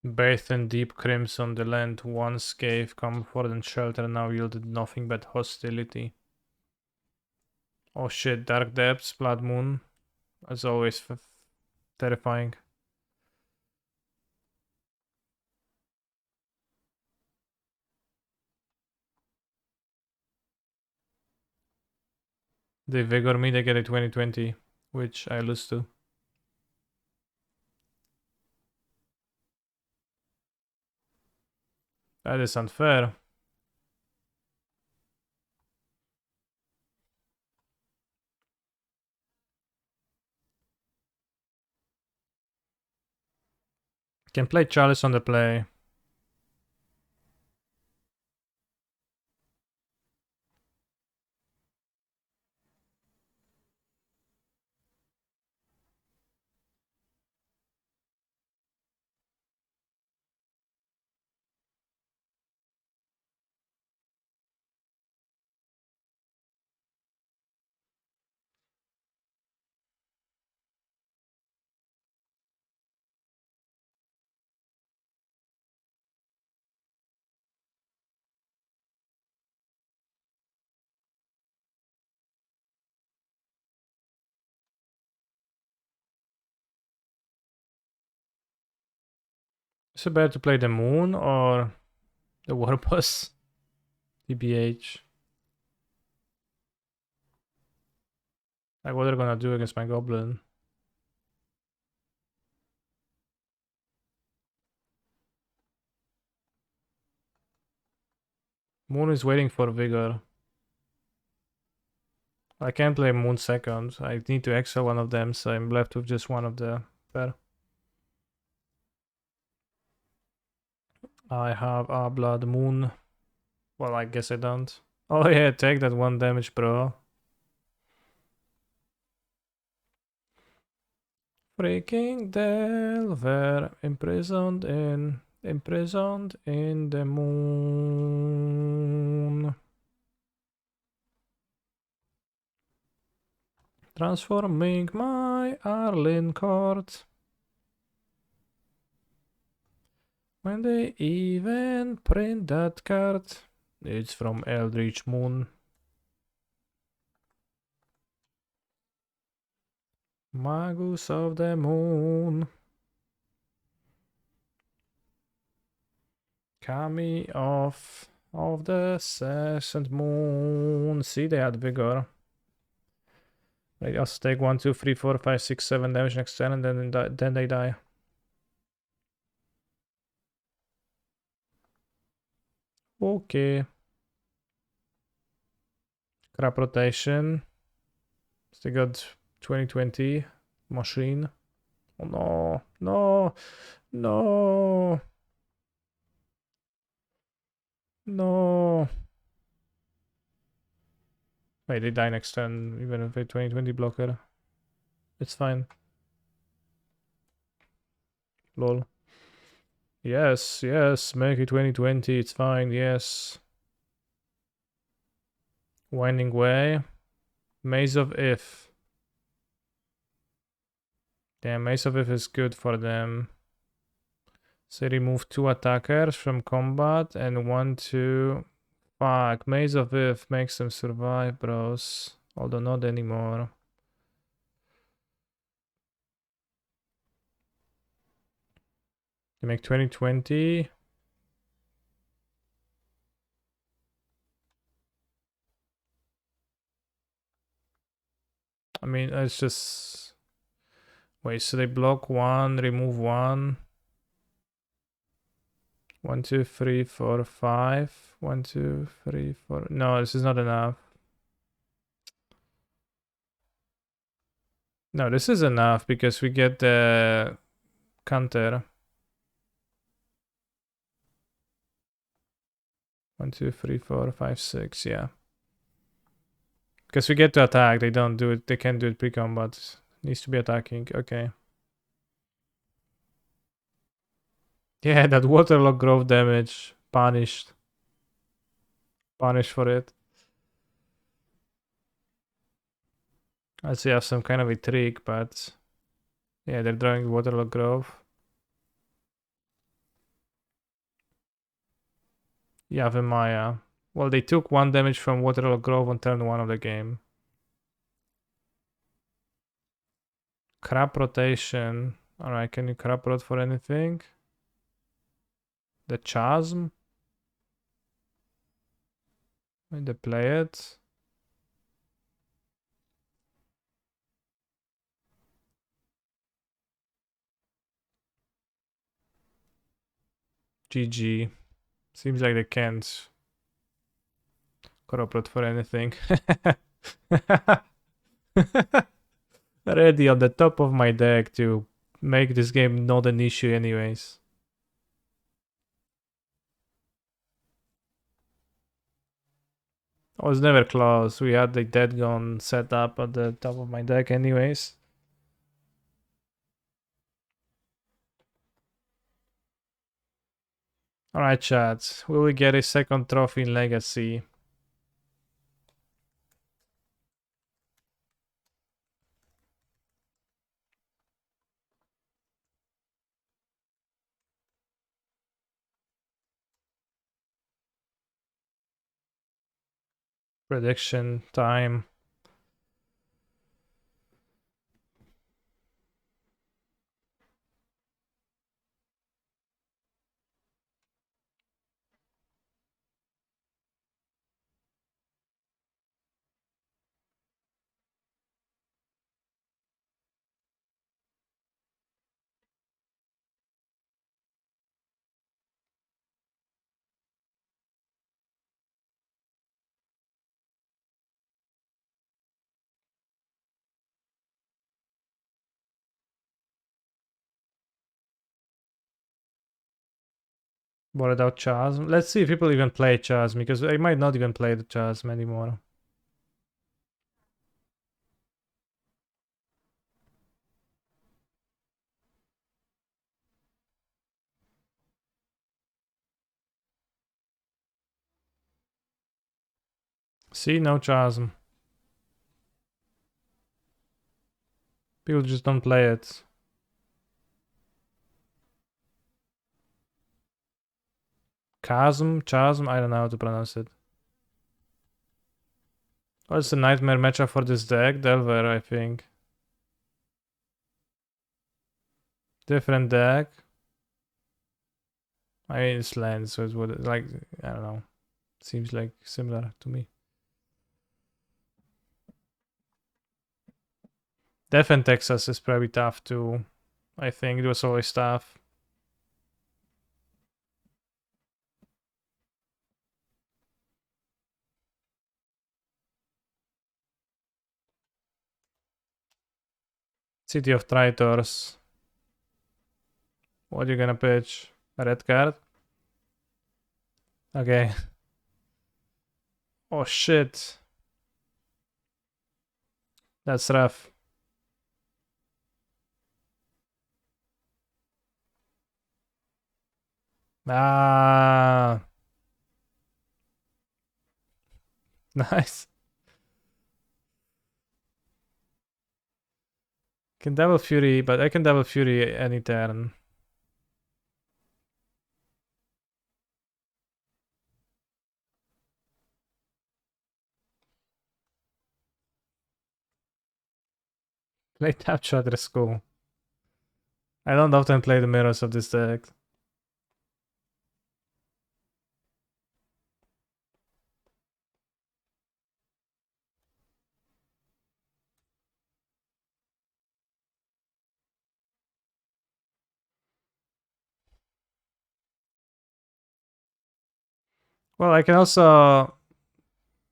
Bathed in deep crimson, the land once gave comfort and shelter, now yielded nothing but hostility. Oh shit, Dark Depths, Blood Moon. As always, terrifying. They Vigor me, they get a 2020, which I lose to. That is unfair. Can play Chalice on the play. Is it better to play the Moon or the War Boss? TBH. Like, what are they gonna do against my Goblin? Moon is waiting for Vigor. I can't play Moon second. I need to exile one of them, so I'm left with just one of the pair. I have a Blood Moon. Well, I guess I don't. Oh yeah, take that 1 damage, bro. Freaking Delver, imprisoned in the moon. Transforming my Arlinn court. When they even print that card, it's from Eldritch Moon. Magus of the Moon. Kami of the Crescent Moon. See, they had Vigor. They just take 1, 2, 3, 4, 5, 6, 7 damage next turn, and then they die. Okay. Crap rotation. They got 2020 machine. Oh no, no, no, no. Wait, they die next turn, even if they 2020 blocker. It's fine. Lol. Yes, yes, make it 2020, it's fine, yes. Winding Way. Maze of If. Damn, Maze of If is good for them. So remove 2 attackers from combat and 1, 2. Fuck, Maze of If makes them survive, bros. Although not anymore. They make 2020. I mean, it's just... Wait, so they block 1, remove 1. 1, 2, 3, 4, 5. 1, 2, 3, 4. No, this is not enough. No, this is enough because we get the counter. 1, 2, 3, 4, 5, 6. Yeah. Because we get to attack, they don't do it. They can't do it pre-combat. Needs to be attacking. Okay. Yeah, that waterlock growth damage. Punished. Punished for it. I see I have some kind of a trick, but yeah, they're drawing waterlock growth. Yeah, Maya. Well, they took 1 damage from waterlock growth on turn 1 of the game. Crap rotation. Alright, can you crap rot for anything? The Chasm? When they play it. GG. Seems like they can't crop rot for anything. Ready on the top of my deck to make this game not an issue anyways. I was never close. We had the dead gun set up at the top of my deck anyways. Alright, chat. Will we get a second trophy in Legacy? Prediction time. Bored out Chasm. Let's see if people even play Chasm, because I might not even play the Chasm anymore. See, no Chasm. People just don't play it. Chasm? I don't know how to pronounce it. What's the nightmare matchup for this deck? Delver, I think. Different deck. I mean, it's land, so it would, like, I don't know. Seems like similar to me. Def and Texas is probably tough too. I think it was always tough. City of Traitors. What are you gonna pitch? A red card? Okay. Oh shit. That's rough. Ah. Nice. Can double Fury, but I can double Fury any turn. Play Tap Shot is cool. I don't often play the mirrors of this deck. Well, I can also,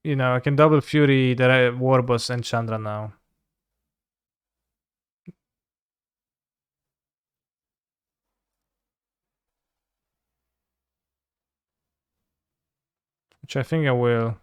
I can double Fury the Warboss and Chandra now. Which I think I will.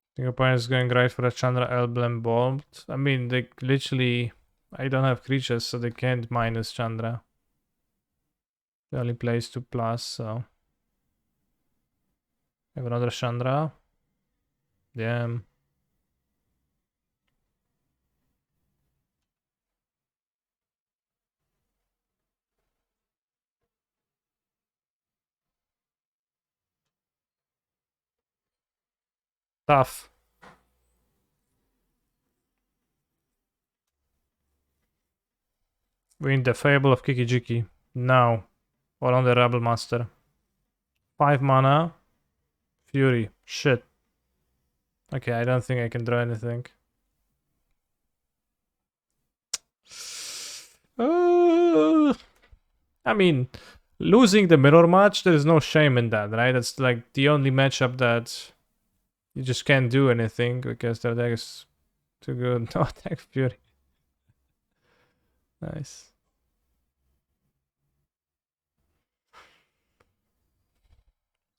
I think opponent is going right for a Chandra Emblem Bolt. I mean, they literally... I don't have creatures, so they can't minus Chandra. They only plays 2+, so... I have another Chandra. Damn. Tough. Win the Fable of Kikijiki. Now. Or on the Rebel Master. 5 mana. Fury. Shit. Okay, I don't think I can draw anything. I mean, losing the mirror match, there is no shame in that, right? That's like the only matchup that you just can't do anything because their deck is too good. No, attack Fury. Nice.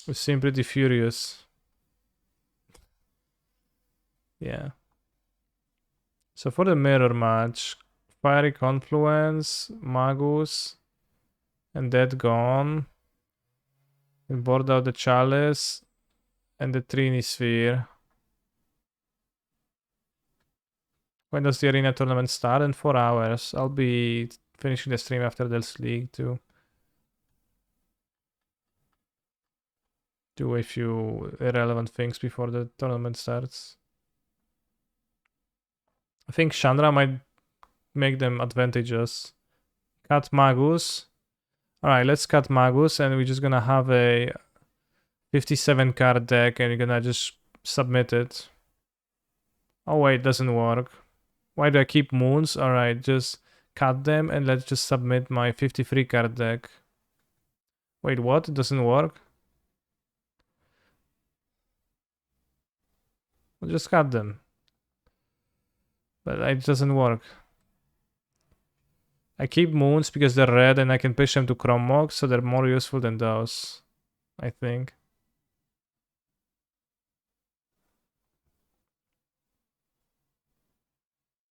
We seem pretty furious. Yeah. So for the mirror match, Fiery Confluence, Magus, and Dead Gone. We board out the Chalice and the Trini Sphere. When does the arena tournament start? In 4 hours. I'll be finishing the stream after this league to do a few irrelevant things before the tournament starts. I think Chandra might make them advantageous. Cut Magus. Alright, let's cut Magus and we're just gonna have a 57 card deck and you're gonna just submit it. Oh wait, doesn't work. Why do I keep moons? Alright, just cut them and let's just submit my 53 card deck. Wait, what? It doesn't work? Well, just cut them. But it doesn't work. I keep moons because they're red and I can push them to Chromog, so they're more useful than those, I think.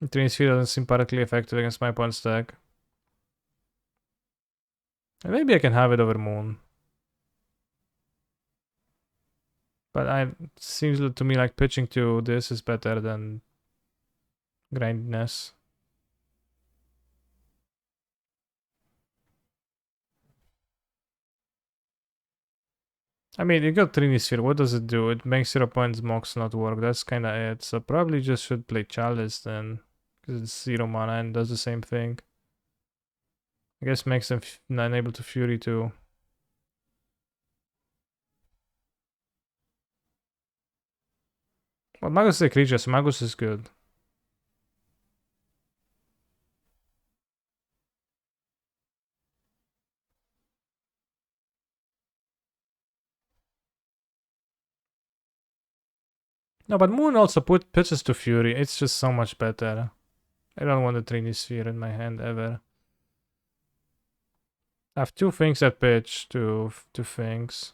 Trini Sphere doesn't seem particularly effective against my opponent's deck. And maybe I can have it over moon. But it seems to me like pitching to this is better than grindiness. I mean, you got Trini Sphere. What does it do? It makes your opponent's mocks not work. That's kind of it. So probably just should play Chalice then. Because it's 0 mana and does the same thing. I guess makes them unable to Fury too. Well, Magus is a creature, so Magus is good. No, but Moon also pitches to Fury. It's just so much better. I don't want the Trini Sphere in my hand ever. I have 2 things that pitch to things.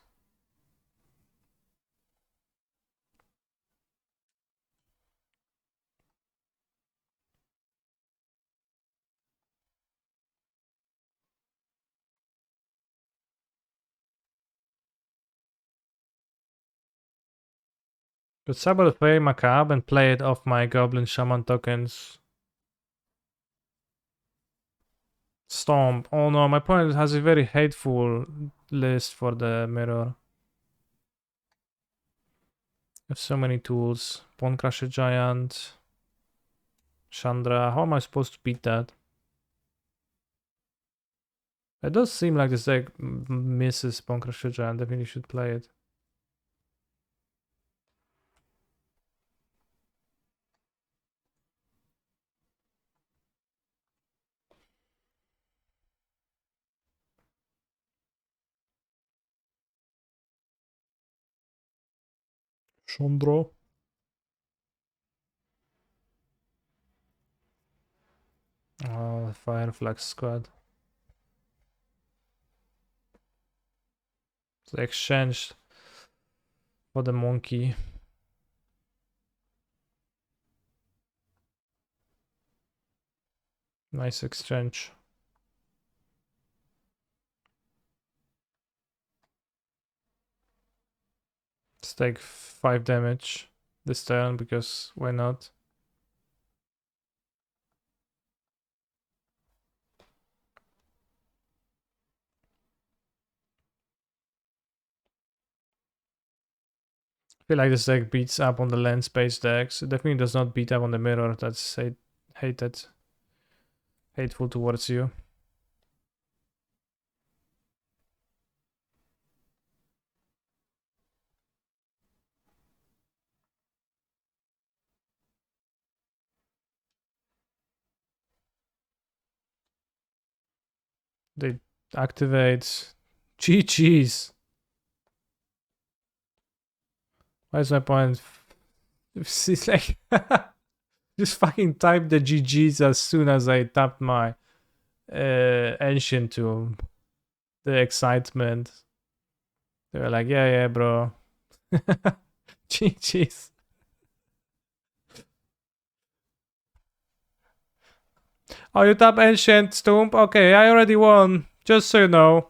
Could Sabbath play Macabre and play it off my Goblin Shaman tokens. Stomp. Oh no, my opponent has a very hateful list for the mirror. I have so many tools. Bone Crusher Giant. Chandra. How am I supposed to beat that? It does seem like this deck misses Bone Crusher Giant. Definitely should play it. Chandra. Oh, the Fireflex squad. So they exchanged for the monkey. Nice exchange. Let's take 5 damage this turn because why not? I feel like this deck beats up on the land space decks. It definitely does not beat up on the mirror. That's hated. Hateful towards you. They activate. GG's. What's my point? It's like just fucking type the GG's as soon as I tapped my ancient tomb. The excitement. They were like, yeah, bro. GG's. Oh, you tap ancient tomb? Okay, I already won. Just so you know.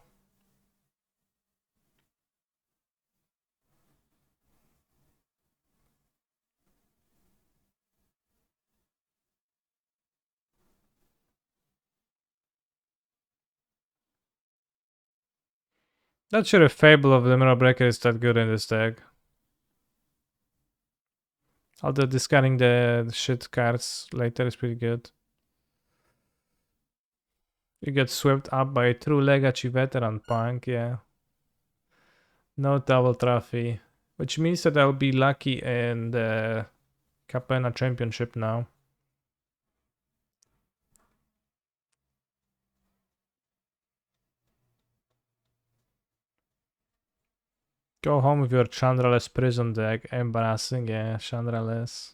Not sure if Fable of the Mirror Breaker is that good in this deck. Although discarding the shit cards later is pretty good. You get swept up by a true legacy veteran punk, yeah. No double trophy. Which means that I'll be lucky in the Capena Championship now. Go home with your Chandraless Prison deck. Embarrassing, yeah, Chandraless.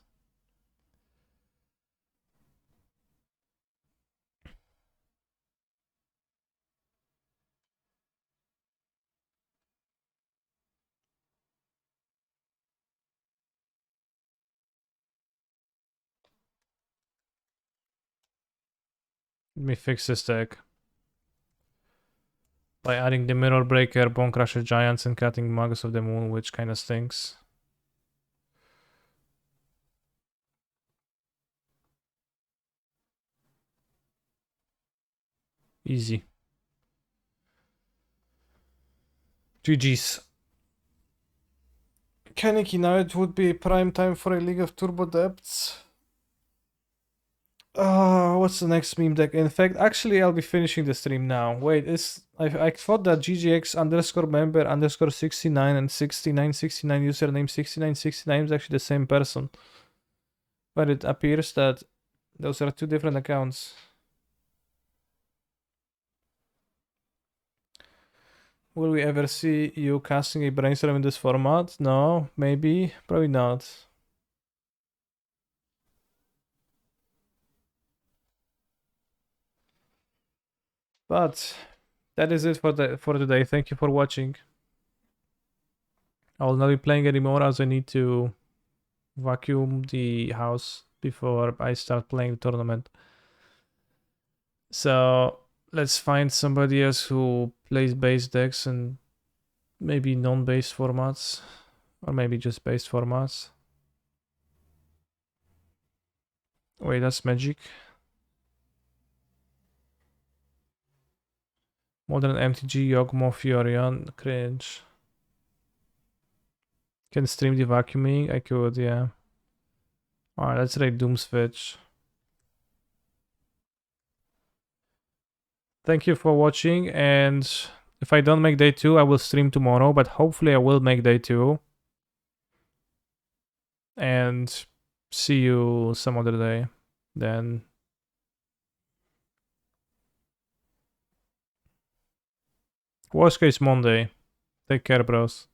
Let me fix this deck. By adding the Mirror Breaker, Bone Crusher Giants, and cutting Magus of the Moon, which kinda stinks. Easy. GG's. Kaneki, now it would be prime time for a League of Turbo Depths. What's the next meme deck? In fact, actually, I'll be finishing the stream now. Wait, I thought that GGX underscore member underscore 69 and 6969 username 6969 is actually the same person. But it appears that those are two different accounts. Will we ever see you casting a brainstorm in this format? No, maybe, probably not. But that is it for today. Thank you for watching. I will not be playing anymore as I need to vacuum the house before I start playing the tournament. So let's find somebody else who plays base decks and maybe non-base formats, or maybe just base formats. Wait, that's Magic. Modern MTG, Yogmo, Fiorion, cringe. Can stream the vacuuming? I could, yeah. Alright, let's rate Doomswitch. Thank you for watching, and if I don't make day 2, I will stream tomorrow, but hopefully I will make day 2. And see you some other day. Then worst case Monday. Take care, bros.